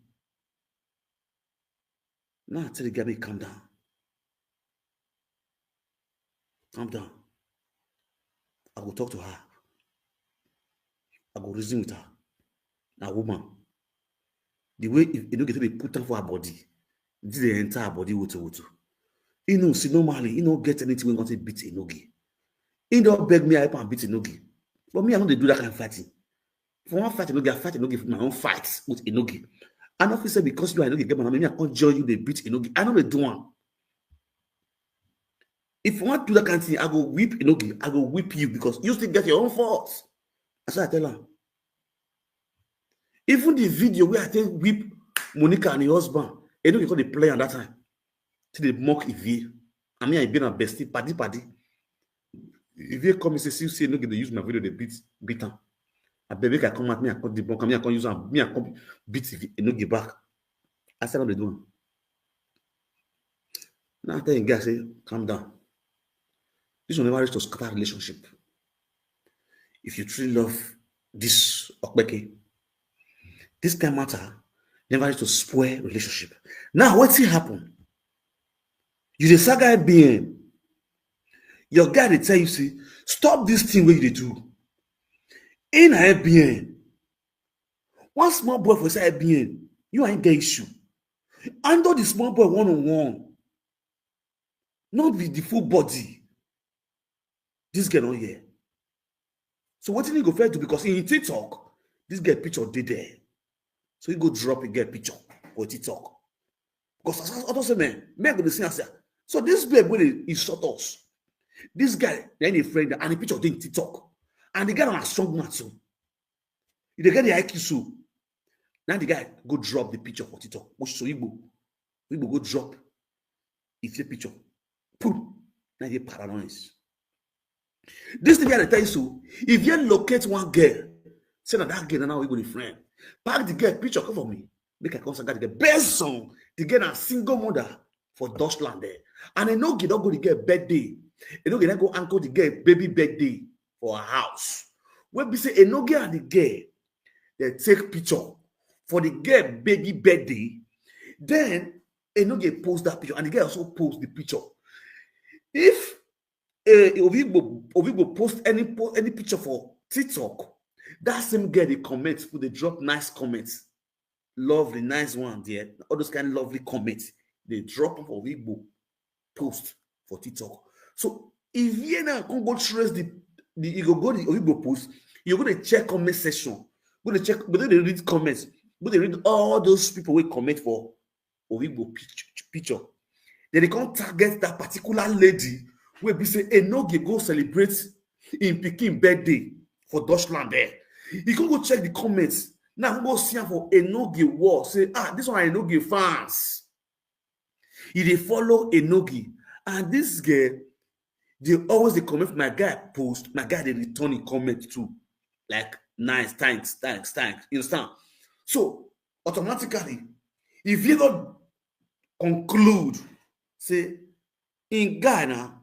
Now I tell the guy, calm down. Calm down. I go talk to her. I go reason with her. Now, woman, the way you don't get to put on for her body, this is the entire body woto. You know, see, normally, you don't get anything when you want to beat a nogi. You don't beg me, I help and beat a nogi. But me, I don't do that kind of fighting. If I want to fight a nogi, I fight a nogi for my own fights with a nogi. And not say because you are a nogi, maybe I can't join you, they beat a nogi. I know they do one. If you want to do that kind of thing, I go whip a nogi, I go whip you because you still get your own faults. That's what I tell her. Even the video where I take whip Monica and her husband, you know you call the play at that time. Till they mock Ivie. I mean, I been a bestie, paddy. Ivie come and say, no, they use my video, they beat them. A baby can come at me, I can't debunk, I can't use them, me, I can't beat Ivie, and no give back. I said, what they doing? Now I tell you guys, say, calm down. This will never reach to scatter relationship. If you truly love this Okpeke, this kind of matter never reach to spoil relationship. Now, what's it happen? You the saga being your guy they tell you, see, stop this thing where you do. In a being one small boy for say being you ain't get issue. Under the small boy one-on-one, not with the full body. This girl not here. So what did he go fair to? Because in TikTok, this girl picture did there. So he go drop a girl picture for TikTok. Because as others say, man go to see and say, so this babe when he shot us, this guy then a friend and the picture did TikTok, and the guy on a strong man too. If they get the IQ so, now the guy go drop the picture for TikTok. Which so Igbo go drop if your picture, boom, now you paranoid. This thing I tell you so. If you locate one girl, say that girl now we go the friend. Pack the girl picture, come for me. make a constant the girl. Based on the girl a single mother for Deutschland there. And I know don't go to get birthday. You know they go uncle the girl baby birthday for a house. When we say no girl and the girl, they take picture for the girl baby birthday. Then no girl post that picture and the girl also post the picture. If Ovibo post any picture for TikTok, that same girl they comment, they drop nice comments, lovely, nice one there, all those kind of lovely comments, they drop them for Ovibo post for TikTok. So if you now can go trace you go the Ovibo post, you're going to check comment section, go to check, but then they read comments, but they read all those people who comment for Ovibo picture. Then they can't target that particular lady where we say, no, go celebrate in Peking birthday for Deutschland there. You can go check the comments. Now go see for Enogi war. Say, this one Enogi fans. If they follow Enogi, and this girl, they always comment for my guy post, my guy they return in comment too. Like, nice, thanks. You understand? So automatically, if you don't conclude, say, in Ghana,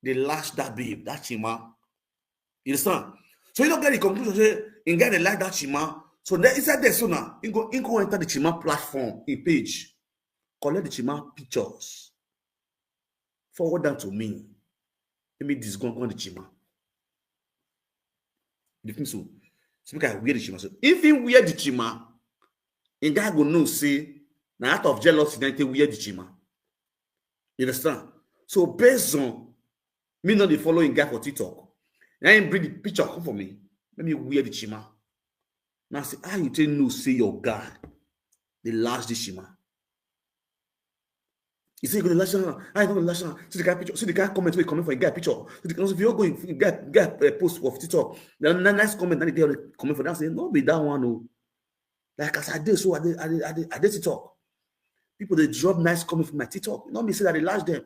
they lash that babe, that chima. You understand? So you don't get the conclusion, say, in Ghana, they like that chima. So there inside there, so now, you go enter the chima platform, a page, collect the chima pictures, forward them to me. Let me discount on the chima. You think so? So because I wear the chima. So if you wear the chima, in guy go know, say, now out of jealousy, then they wear the chima. You understand? So based on me not the following guy for TikTok, now I bring the picture come for me. Let me wear the chima. Now say, how you tell no say your guy, they lash the chima. You say you're gonna lash down. I don't lash down. See the guy picture. See the guy comment comment for a guy picture. So if you're going guy post for TikTok, then nice comment, then they comment for that. Say no be that one. No. Like as I did, so I did TikTok. People they drop nice comment from my TikTok. Not me say that they lash them.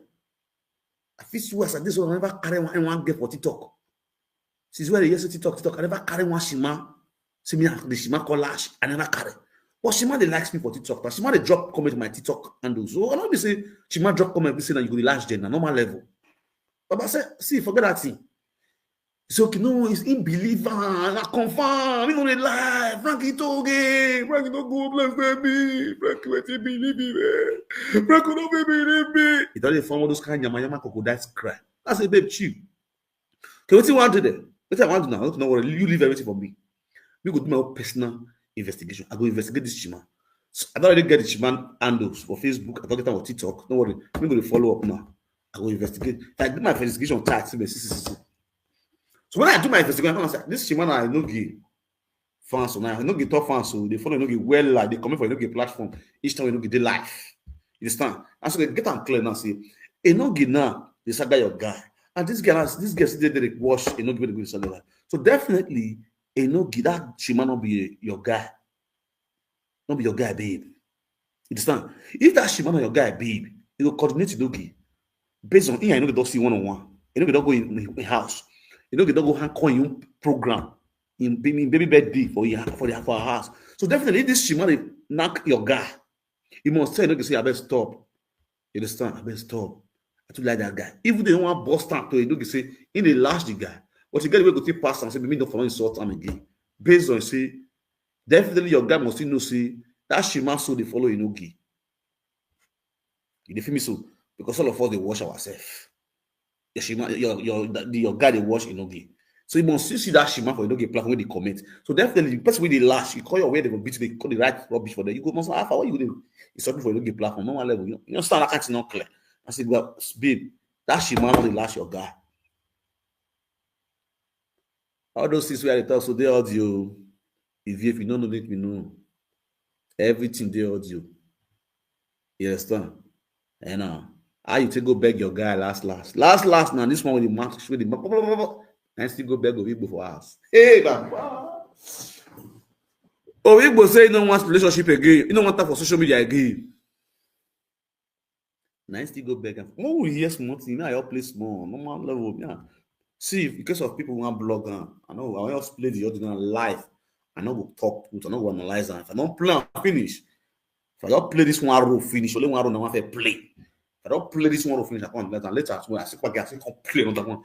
I feel so as I did, so I never carry one get for TikTok. Since where they use TikTok, I never carry one shima. See me the shima call lash. I never carry. But Shima they likes me for TikTok. But Shima they drop comment on my TikTok handle. So I don't be say Shima drop comment be say that you go the lash then, normal level. But I say, see, forget that thing. So okay, no, it's unbeliever. I confirm. You know they lie. Frankie Toge. Frankie don't go bless me. Frankie wait to believe me. Frankie don't believe me. It only form all those kind of yama crocodiles cry. I say, babe, chill. Okay, what you want to do? What I want to do now? I don't know what you leave everything for me. We go do my own personal investigation. I go investigate this Shima. So I don't already get the Shima handles for Facebook. I don't get them on TikTok. Don't worry. I'm going to follow up now. I go investigate. If I do my investigation tag. So when I do my investigation, I say, this Shima I know gay fans. So now I know get top fans. So they follow no get well like they come for no get platform. Each time we no get the life. You understand? And so they get them clear now. Say, no get now. They saga your guy. And this guy still they wash. No give the good salary. So definitely. No, that Shima not be your guy. Not be your guy, babe. You understand? If that Shima not your guy, babe, you will coordinate the doggy. Based on I know they don't see one-on-one. You know they don't go in house. You know they don't go hand coin you program in baby birthday for our house. So definitely if this Shima they knock your guy, you must say, say, I better stop. You understand? I better stop. I too like that guy. Even they don't want bust out to it, you say, in the lash the guy. But you get away go take pass and say, me don't follow insult him again. Based on say, definitely your guy must know say that Shima so they follow Inogi. You feel me so? Because all of us they wash ourselves. Your guy they wash Inogi. So you must see that Shima for Inogi platform where they comment. So definitely the person where they lash, you call your way they will beat they call the right rubbish for them. You go must ask what you do. It's something for Inogi platform, normal level. You understand that kind of not clear. I said, well, babe, that Shima not they lash your guy. All those things where I talk, so they audio. If you don't know, let me know. Everything they audio. You understand? And now, how you take go beg your guy last now. This one with the mask, with the and still go beg Ovibo for us. Hey, Baba. Ovibo say you don't want relationship again. You don't want that for social media again. Now still go beg him. Oh, yes, small thing. I all play small, normal level. Yeah. See, in case of people who want blog, I know I just play the ordinary life. I know we'll talk, I know we'll analyze them. If I don't play and finish, If I don't play this one role finish, only one role now I play. If I don't play this one role finish, I can't let and later I see what I can play another one.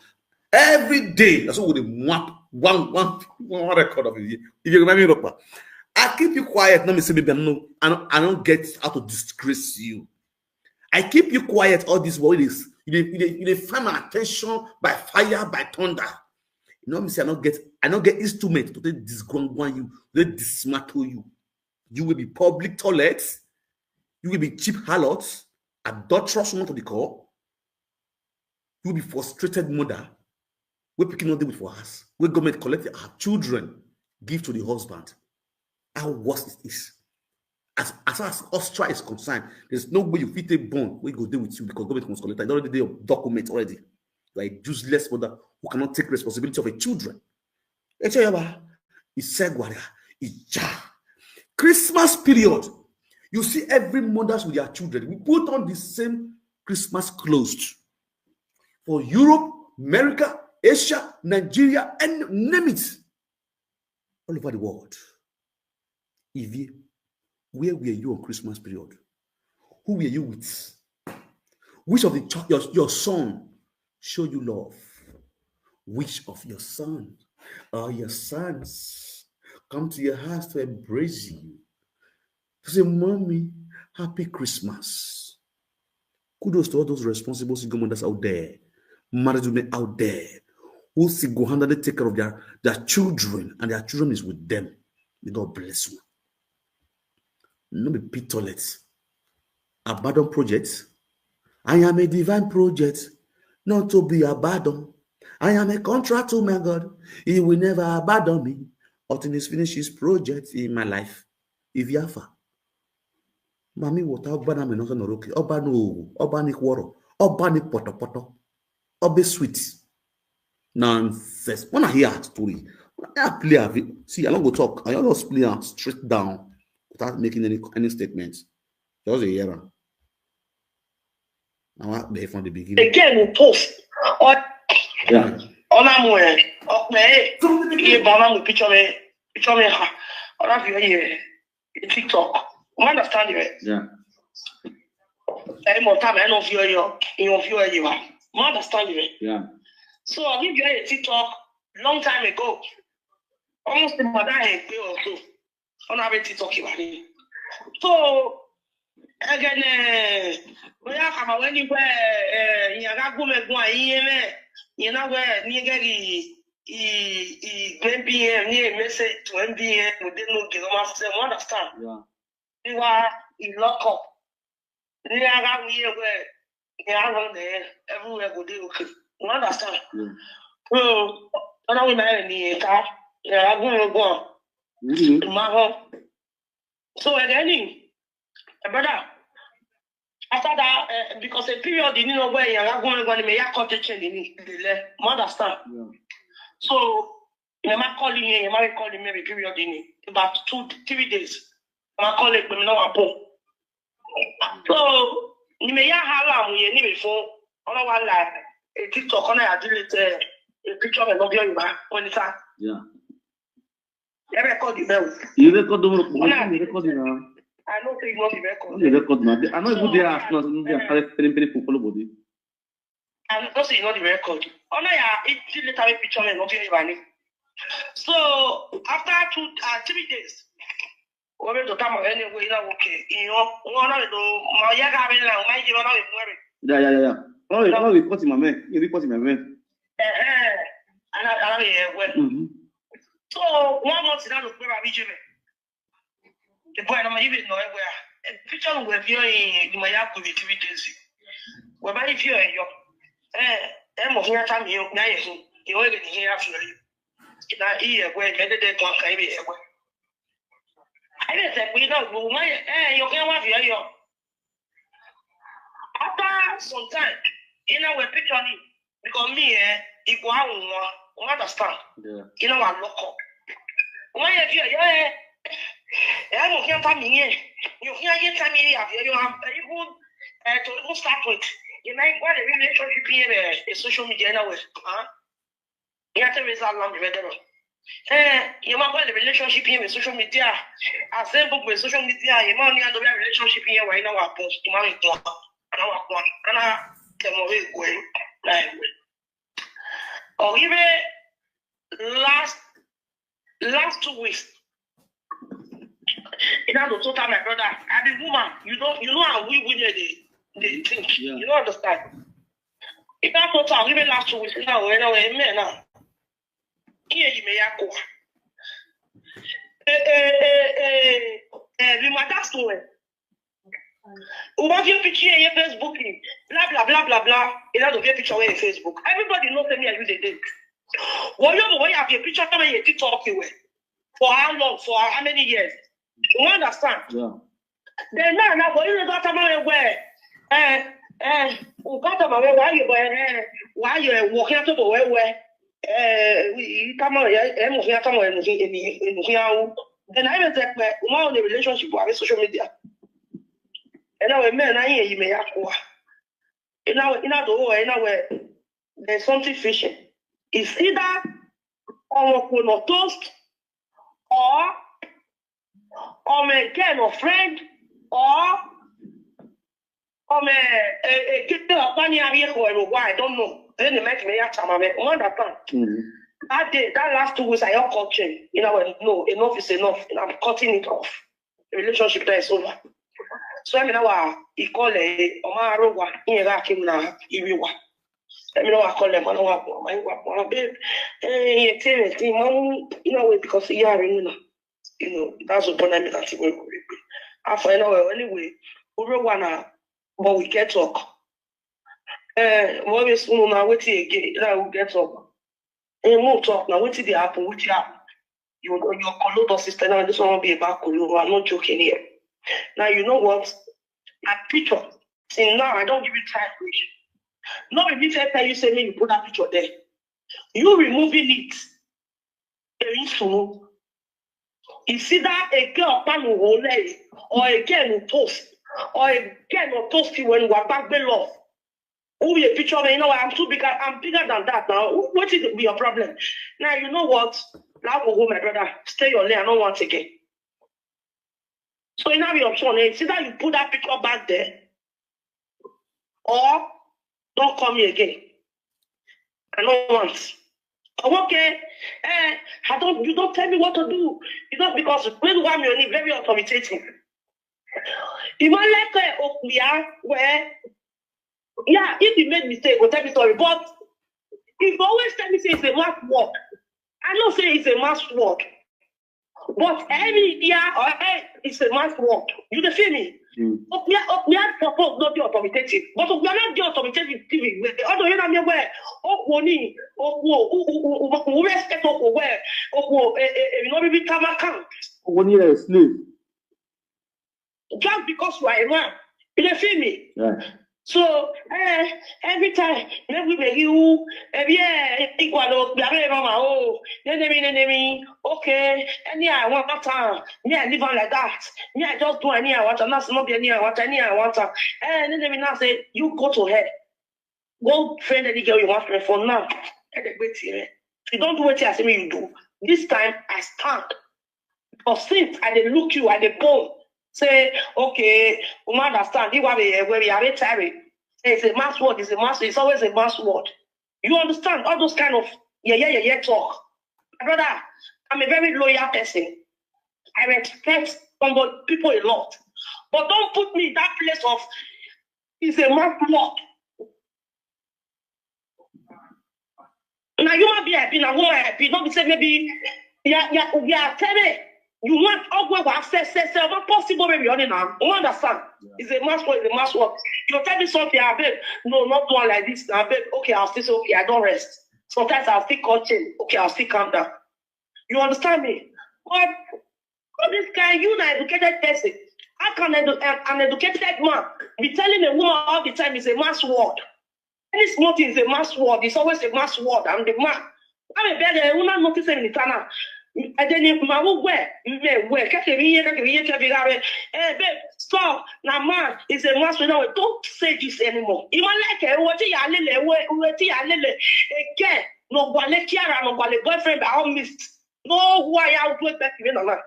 Every day, that's what we map one record of it. If you remember me, I keep you quiet. Not me say maybe I don't get how to disgrace you. I keep you quiet all this while you find my attention by fire, by thunder. You know me say I don't get instrument to disgwangwan you, to dismantle you. You will be public toilets, you will be cheap harlots, adulterous woman to the core, you will be frustrated mother. We picking on them for us. We government collect our children, give to the husband. How worse it is. As far as Austria is concerned, there's no way you fit a bond. We go deal with you because government must collect. It's already there document already. You are a useless mother who cannot take responsibility of her children. Christmas period. You see every mothers with their children. We put on the same Christmas clothes. For Europe, America, Asia, Nigeria, and name it. All over the world. Ivie, where were you on Christmas period? Who were you with? Which of your son showed you love? Which of your sons or your sons come to your house to embrace you? To say, Mommy, happy Christmas. Kudos to all those responsible single mothers out there, married women out there, who single-handedly take care of their children, and their children is with them. May God bless you. No be pit toilets. Abandoned projects. I am a divine project, not to be abandoned. I am a contract to my God. He will never abandon me until he finishes his project in my life. If you have Mami, what Obana me not noroke, Obano, Obani Kworo, Obani Poto, Obe sweet. Nonsense. When I hear a story, when I play a video, see, I don't go talk. I just play straight down without making any statements. Just a year. Now I there from the beginning. Again, we post. Yeah. On a moe, okay. You born picture me. On a view TikTok. You understand it? Yeah. Any more time, I know view you understand it? Yeah. So I give you a TikTok long time ago. Almost the mother had pay also. On a TikTok about it. So again, we are coming when you wear you got Umenwan, you know where near BM near message to MBM within no give them understand. Yeah. You are in lock up. Near got we where you are there everywhere go do okay. You understand? Yeah. So I don't know the car. Yeah, I'm going to go to my home. So again, brother, after that, because a period you know where you are going to make a contact in the understand? Yeah. So you might calling me, you might calling me period in about 2-3 days. I'm calling me now. So you may have you before on one life. A TikTok on I delete a picture of your when it's at. Yeah. You record the bell. You record the record now. I don't think not the record. You record now. I know you there as not penny for body. I don't see not the record. On I delete a picture of your So after 3 days, we went to come anyway. Okay, you know, one of the my yaga my you know Yeah. Oh, reporting my man. You reporting my man. And I So 1 month now, look where I reach the boy, I'm even know where a picture of viewing in my yard with 3 days. Where my view and your I'm of your time, you already hear after you. Now, here, where made the day to I didn't say, we don't go, my, you can't want you. After some time, you know, we're picturing because me, it go out, understand? Yeah. You know, I look up. Why have you, I don't hear from me. You hear your family, you have even to start with. You know, what a relationship here, social media, huh? You have to result on the better. You might call the relationship here with social media. I say book with social media. You might need to be a relationship here right now. I post to my God. And I come away going like or even last 2 weeks. You know to tell my brother, I be woman. You know how we they think. You don't understand. If I told even last 2 weeks now, man now. Here you may go. We might ask you. What your picture in your Facebook? Blah blah blah blah blah. You know, get picture in Facebook. Everybody knows me. I use a date. What you have your picture coming your TikTok for how long? For how many years? You understand? Yeah. Then now, for you got to where? Why you walking to go where? We come on, then I was like, more on the relationship with social media. And now, man, I hear you may have to. You know, there's something fishy. It's either on toast or a kind of friend or a kid of money I don't know. Then they make me ask my that day, that last 2 weeks, I am coaching. You know, no, enough is enough. And I'm cutting it off. The relationship there is over. So I mean, he called a Omaro, in Iraq, in Ivie. Let me know I call them. I know my babe. Hey, you know, because you are, you know, that's what I mean. I find out anyway. But we get talk. What is now? Wait again. Now we get talk. And more talk now. What did happen? Which happen? Your color sister now. This one will be about color. I'm not joking here. Now you know what? A picture. See now I don't give you time. No, if you tell you say me you put that picture there. You removing it. It's either a girl pan or a girl who toast. Or a girl who toast you when you are back below. Who be a picture of me? You know, I'm too big. I'm bigger than that now. What is be your problem? Now you know what? Now go, my brother. Stay your lane. I don't want again. So you have your option. It's either you put that picture back there, or don't call me again. I don't want. Okay. You don't tell me what to do. You know, because when one you're very authoritative. You might like where if you made mistake, we'll tell me sorry. But if you always tell me say it's a mass word, I don't say it's a mass word. But every year it's a mass word. You feel me? We are supposed not be authoritative, but we are not the authoritative TV. Although you know where respect where you know we become account. When you're a slave. Just because you are a man, you feel me? Yeah. So every time maybe you equal okay, any I want time, I live on like that. I just do any I want, and that's not any I want, and then they now say you go to her. Go friend any girl you want for now. If you don't do what I say me you do, this time I stand. Because since I dey look you at the bone. Say, okay, we understand. Where we are retired. It's a mass word, it's always a mass word. You understand all those kind of talk. Brother, I'm a very loyal person. I respect people a lot. But don't put me in that place of it's a mass word. Now you might be happy, now woman happy. Don't be say maybe tell me. You want all access, what possible maybe on it now. You understand? Yeah. It's a mass word, You tell me something, I bet, no, not doing like this. I bet, okay, I'll still say, okay, I don't rest. Sometimes I'll still coaching, okay, I'll still calm down. You understand me? But this guy, you an educated person. How can an educated man be telling a woman all the time it's a mass word? Any small thing is a mass word, it's always a mass word. I'm the man. I'm a better woman noticing in the tunnel. And then if my where stop now, man, it's a must. Don't say this anymore. Even like what again, no boyfriend, I all missed. know who I am to expect you, Nana.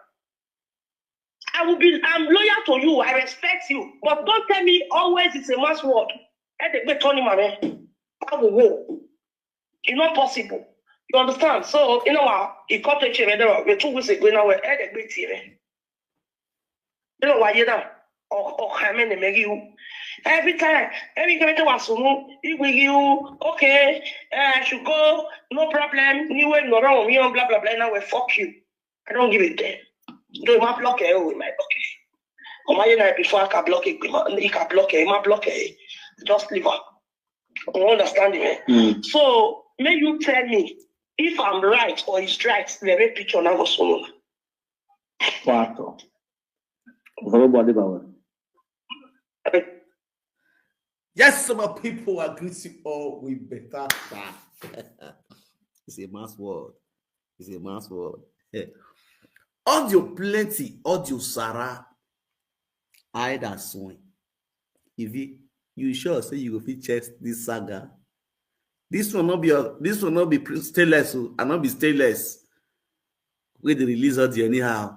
I'm loyal to you, I respect you, but don't tell me always it's a man's word. And they turn him around. I will go. It's not possible. You understand? So, you know what? He got a chair, we're 2 weeks ago now, we're at a big TV. You know why you're down? Or come in and make you. Every time I was with you, okay, I should go, no problem, you ain't no wrong, you blah, blah, blah, now we fuck you. I don't give a damn. Do my block it with my block. Or my night before I can block it, he can block it, my block it. Just leave her. You understand me? So, may you tell me if I'm right or it's right, the red picture now was so. Yes, some people are greeting all with better stuff. It's a mass word. It's a mass word. Audio plenty, audio Sarah. I that swing. Ivie, you sure say you will feature this saga? This will not be stainless, and not be stainless. With the release audio anyhow.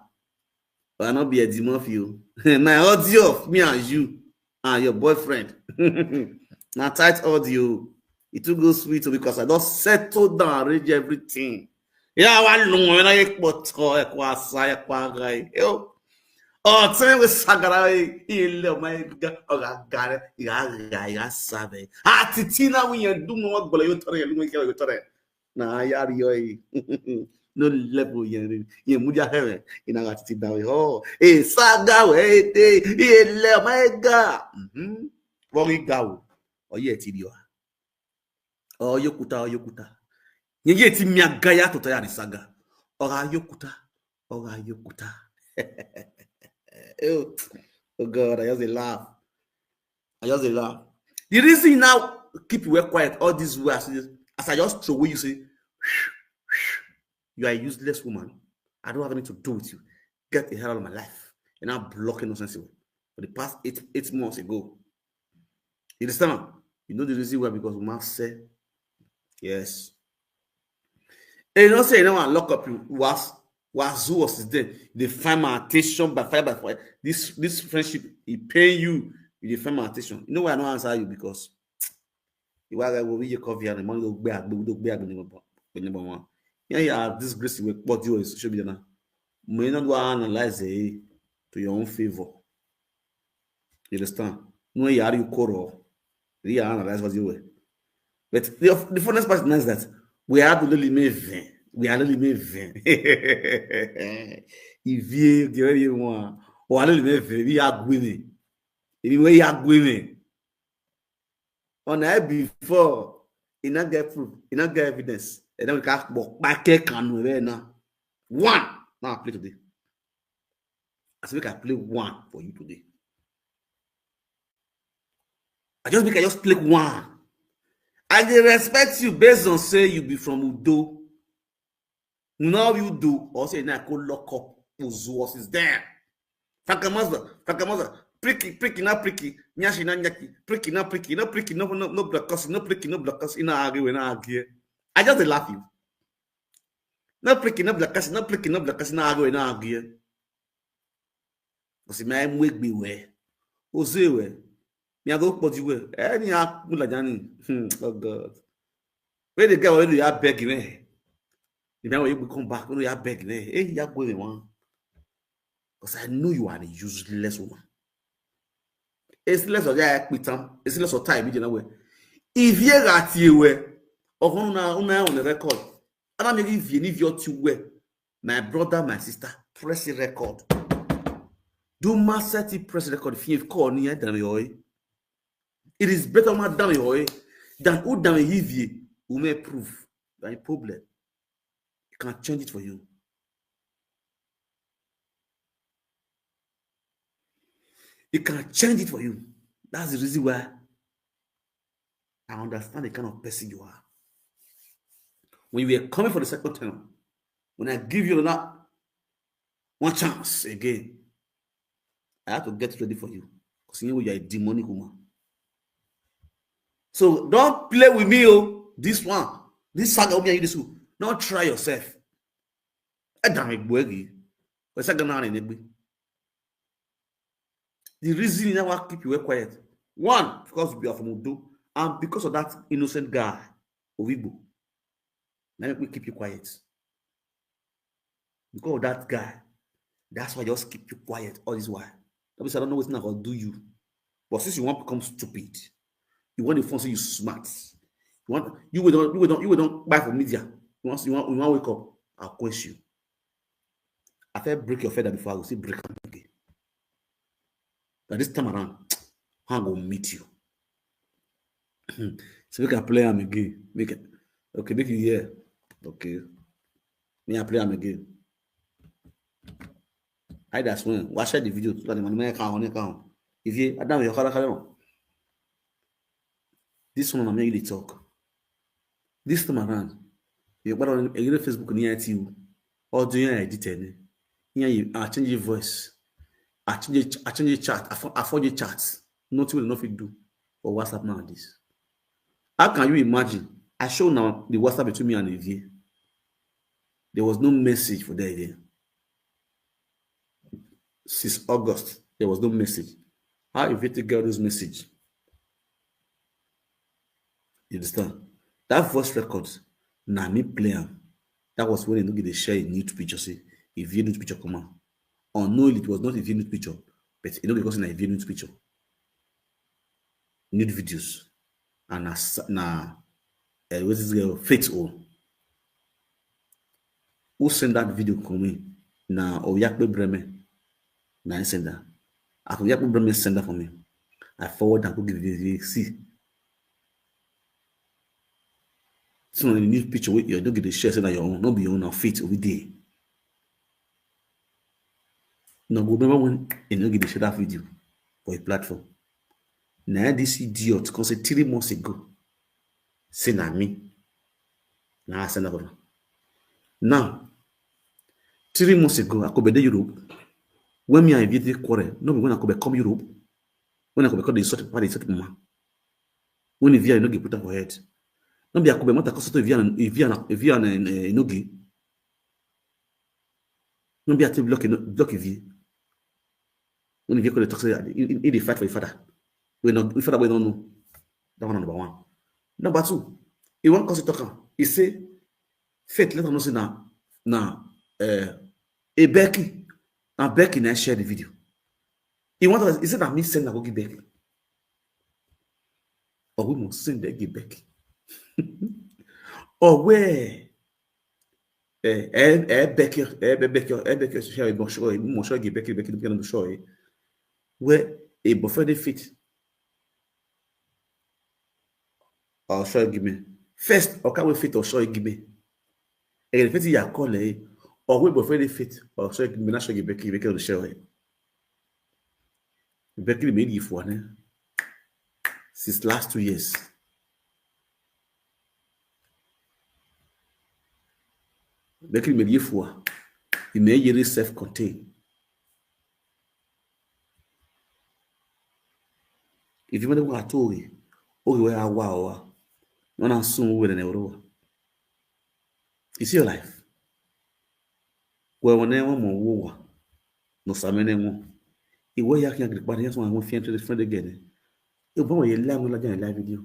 But not be a demon for you. Now audio of me and you and your boyfriend. Now tight audio. It will go sweet because I just settled down, arrange everything. Yeah, I know when I put guy. Oh, tell me Sagara, you my God, ya sabe. Ah, Titina, when you're doing what Boloyotore, nah, yari, no level, you muja heaven in our attitude. Oh, eh, Saga, eh, my God. Wongi gaw, or yet, idio. Oh, yokuta. Yeti miagaya to tayari saga. Ora yokuta. Oh God, I just a laugh. The reason you now keep you quiet all these words, as I just throw away, you say, you are a useless woman. I don't have anything to do with you. Get the hell out of my life. You're now blocking nonsense for the past eight months ago. You understand? You know the reason why? Because woman said, yes. And you don't say you don't want to lock up you who was there. They find my attention by fire. This friendship, it pay you. You find my attention. You know why I don't answer you? Because you will be your coffee and the money will be yeah, this grace what you should be done. May not go analyze it to your own favor. You understand? No, you are you quarrel. You analyze what you were. But the funniest part is that we are really moving. Ivie, the you want, or we are winning. Anyway, you are winning. On that before, you not get proof, you not get evidence, and then we can't walk back now. One. Now I play today. I said, I play one for you today. I just play one. I dey respect you based on say you be from Udo. Now you do, or say na go lock up Uzo is there. Fakamaza, pricky, nyashi na nyaki, pricky, no blockers, no blockers, in argue. I just laugh you. No pricky, no blockers, in argue. Because my make me wear. Uzo me I go put you way. Any mula jani. Oh God. Where the guy already are begging me. You know you come back, you are begging me. Hey, you are going one. Because I know you are a useless woman. It's less of that with them. It's less of time, you know. If you got you way, or on the record, and I'm making you two way. My brother, my sister, press the record. Do massati press the record if you call near than you. It is better madame than who damn Ivie who may prove that a problem. You can change it for you. It can change it for you. That's the reason why I understand the kind of person you are. When you were coming for the second term, when I give you one chance again, I have to get ready for you. Because you know you are a demonic woman. So don't play with me, oh. This saga will be this. Don't try yourself. The reason you never keep you quiet, one, because you are from Udo, and because of that innocent guy, Ovibo. Now we keep you quiet. Because of that guy, that's why I just keep you quiet all this while. Obviously, I don't know what's not gonna do you. But since you want to become stupid, you want the phone so you smart. You will don't buy for media. You want to wake up, I'll question you. After I break your feather before I will say break them again. But this time around, I'm gonna meet you. So we can play them again. Make it okay, make you hear. Okay. Me I play them again. I that's when watch the video so that the man can if you I don't your car. This one I'm making the talk. This time around, you got on a Facebook near you or do you edit it? Here you I change your voice. I change your chat. I forge your chats. Nothing will nothing do for WhatsApp nowadays. How can you imagine? I show now the WhatsApp between me and Ivie. There was no message for that idea. Since August, there was no message. How Ivie to get this message? You understand? That voice records, now me play them. That was when they share a nude picture. Say, Ivie nude picture come out. Unknowingly, it was not Ivie nude picture, but you know because it's a Ivie nude picture. Nude videos. And what's this girl? Faith on. Who send that video coming? Na Oyakbe Bremen. Na I send that. I Oyakbe Bremen send that for me. I forward that to give you see. So in the new picture, you don't get the share saying that your own, not be your own faith over there. No, go remember when you don't get the share that video for a platform. Now this idiot, because 3 months ago, say na me. Now I send that for them. Now, 3 months ago, I could be in Europe. When me and Ivie quarrel, no, when I could come Europe, when I could become the sort of party, sort of man. When Ivie no get put up for head. No be I could be not a cost to Ivie and Inogi. No be I to block Ivie. When Ivie could talk say he dey fight for his father. We father we don't know. That one number one. Number two, he won't cause it talk. He say, Faith, let us know say now a Becky. Now Becky now share the video. He said that me send that go give Becky. Or we must send that give Becky. Or where Becky share a show give Becky the show where a buffet fit. Or show give me. First, or can we fit or show give me? And if it's your call, or we buffet fit or show give me, not show give Becky the show. Becky made you for since last 2 years. Becky made you for he may year self-contained. If you want to go at all, oh, you are wow. No, I'm soon with an euro. It's your life. Well, whenever more no salmon. It was yaking at the body, yes, one friend to the friend again. You boy, you lamb like a live video.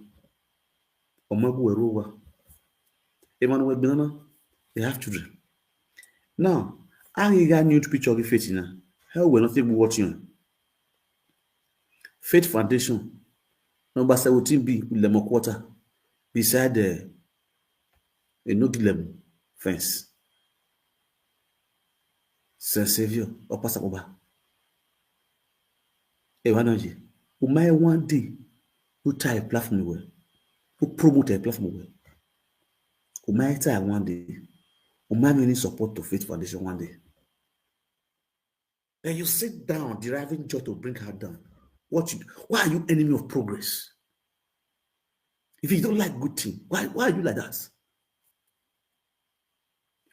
Or my boy, Rover. Emmanuel Banana, they have children. Now, I got new picture of the faith now. How will not think watching? Faith Foundation, number 17B, Lemon Quarter, beside a no fence. Saint Savior, or Passacoba. Evanoji, who might one day who tie a platform well, who promote a platform well, who might tie one day, who might need support to Faith Foundation one day. Then you sit down, deriving joy to bring her down. Why are you enemy of progress? If you don't like good thing, why are you like that?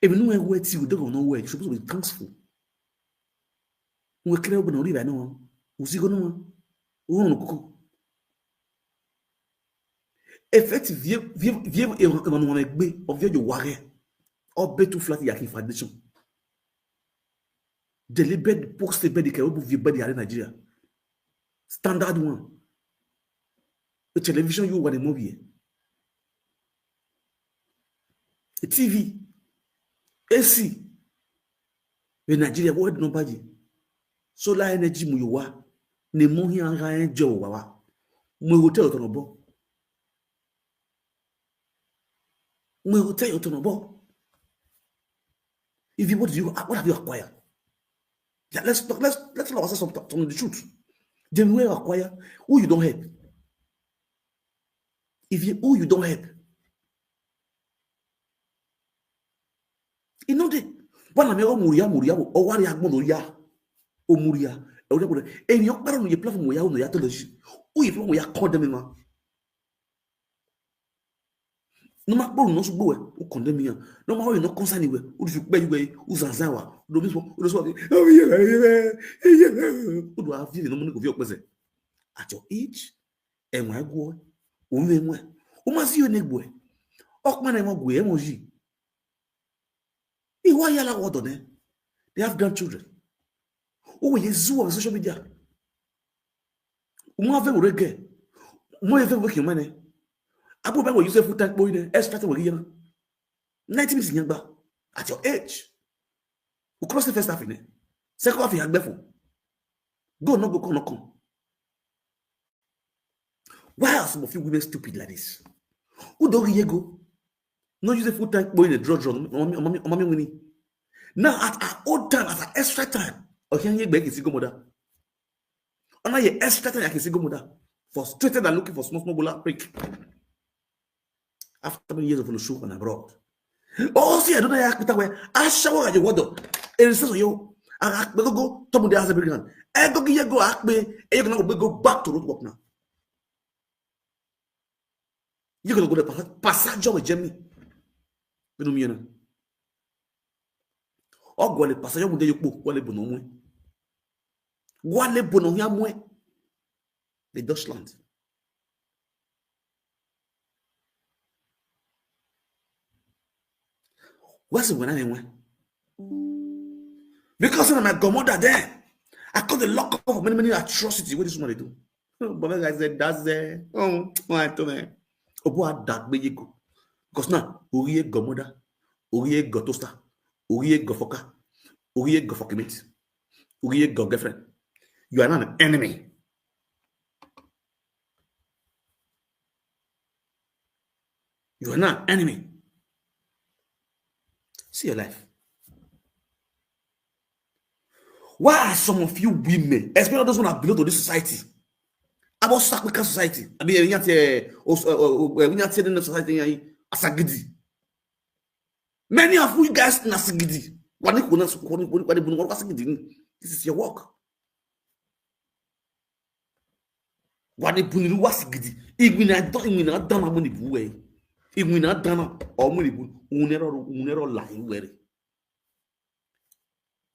If you know where you don't know where, you're supposed to be thankful. We clear open I know. We see go no. Effective vieux Emmanuel Gbe of your warrior or better flat yaki foundation. Deliberate post the bed, can move your body in Nigeria. Standard one. The television you want a movie. A TV. AC. In Nigeria, what nobody. Solar energy muwa. Ne mohi anga enjo wawa. Mu hotel otonobo. Mu hotel otonobo. If you what have you acquired? Yeah, let's talk some of the truth. Then we acquire who you don't help. Who you don't help. You know that one of your muria or what you have monoria or muria or whatever. And you're not on your platform where you have television. Who you from where you condemn. No matter what, no so boy who condemn me. No matter you not concerned anywhere. Who you pay you? Who's Zanzawa? Who do I feel no money of your present? At your age, and my boy, Umenwan, who must you neighbor? Okman and Mogwe emoji. Wahala what on them? They have grandchildren. Oh, yes, zoo of social media. Umave reggae. More ever working money. Abu Bakr use a full tank boy there, extra to 90 minutes in Yamba. At your age. Who cross the first half in it? Second half, you had before. Go, no, go, come. Why are some of you women stupid like this? Who don't you go? No use a full tank boy in a draw. Now, at our old time, at our extra time, okay, you beg is go mother. And now your extra time, I can see go mother. Frustrated and looking for small bullet break. After many years of the show and abroad. Oh, see, I don't know how to I shower at your water. It is so you. I go to the other brigand. I go get go ask me, and you're going to go back to road work now. You're going to go to passage with Jimmy. You know me. Oh, go to passage with you. What a bono. What a bono. The Dutchland. What's it when I went? Because of my godmother there, I caught the lock of many atrocities. What this woman they do? But my guy said, that's there. Oh, my God. Oh, boy, that way you go. Because now, Uriye godmother, Uriye gotosta, Uriye gofoka, Uriye gofokimate, Uriye girlfriend. You are not an enemy. You are not an enemy. See your life. Why are some of you women, especially those who are belong to this society, about Sakwika society? I mean, we have to society as a gidi. Many of you guys nasagidi. This is your work. What if you was gidi? If we not done a money way. If we not done or money, unero lying very.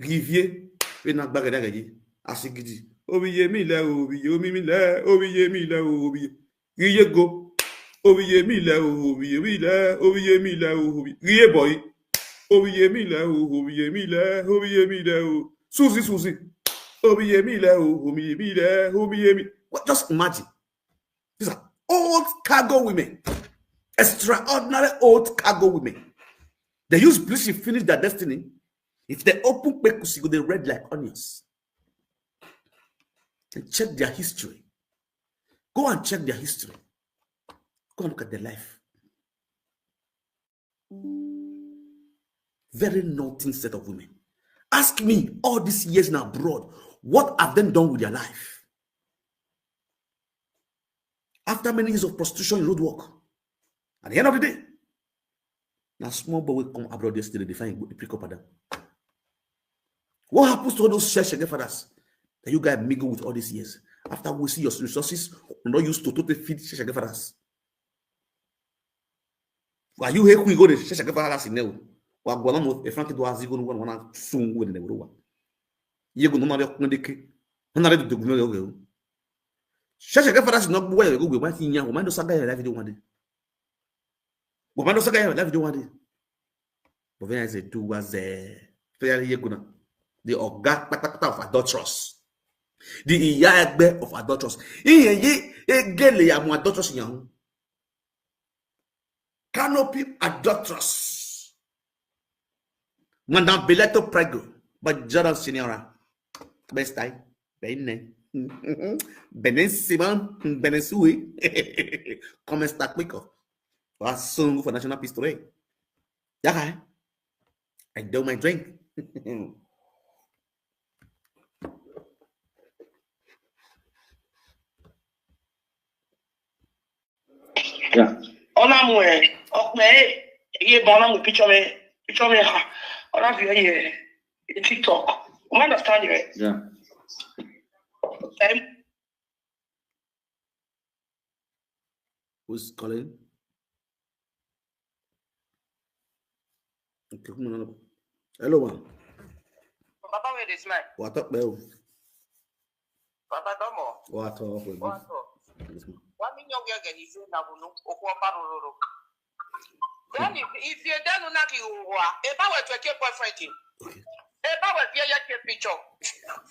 Ivie, we not bagadaji, asigidi. Obiye mi la, obiye mi la, obiye mi la, obiye. Riye go, obiye mi la, obiye mi la, obiye mi la, obiye. Riye boy, obiye mi la, obiye mi la, obiye mi la, Susie. Obiye mi la, obiye mi la, obiye mi. Just imagine. These are old cargo women. Extraordinary old cargo women. They use bleach to finish their destiny. If they open pekusi, they red like onions. And check their history. Go and check their history. Go and look at their life. Very naughty set of women. Ask me all these years in abroad, what have they done with their life? After many years of prostitution and road work, at the end of the day, now small boy will come abroad yesterday, they find a pick up at them. What happens to all those share fathers that you guys mingle with all these years? After we see your resources, we're not used to totally feed share fathers. Why you here we go to share fathers in there? Wa gwana mo e franki do azigo no wana sun we ne bro. Yego no na de ke. Na de guno de o. Share fathers no boy go we wan nya, o man do saga ya video one day. O man do saga ya video one day. But when I say do was there, fair yego na. The Oga of adulterers. The Iyagbe of adulterers. Ye gele ya mu adulterers yan. Canopy adulterers. Madame Beleto Prego. But Jordan Signora. Best time. Bene. Benesiman. Benesui. Come and start quick. Was sung for National Peace today. Yeah. I do my drink. Yeah. Onamwe, okay, ye bonam picture me, on view TikTok. You understand it? Yeah. Who's calling? Okay, hello, man. Papa, where is man? What up, Bell? Papa, Domo. What up? What million girl is in Nabunu, Okwaparo? Then if you're done, not you, if I were to take boyfriend, if I were to picture,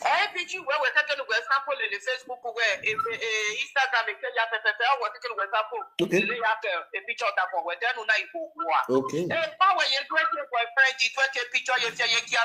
I picture where we're taking a sample in the Facebook, where Instagram, if you have a taking a sample, they have a picture of that one, where they're not you. Okay. If I were your boyfriend, you take a picture, you say, yeah.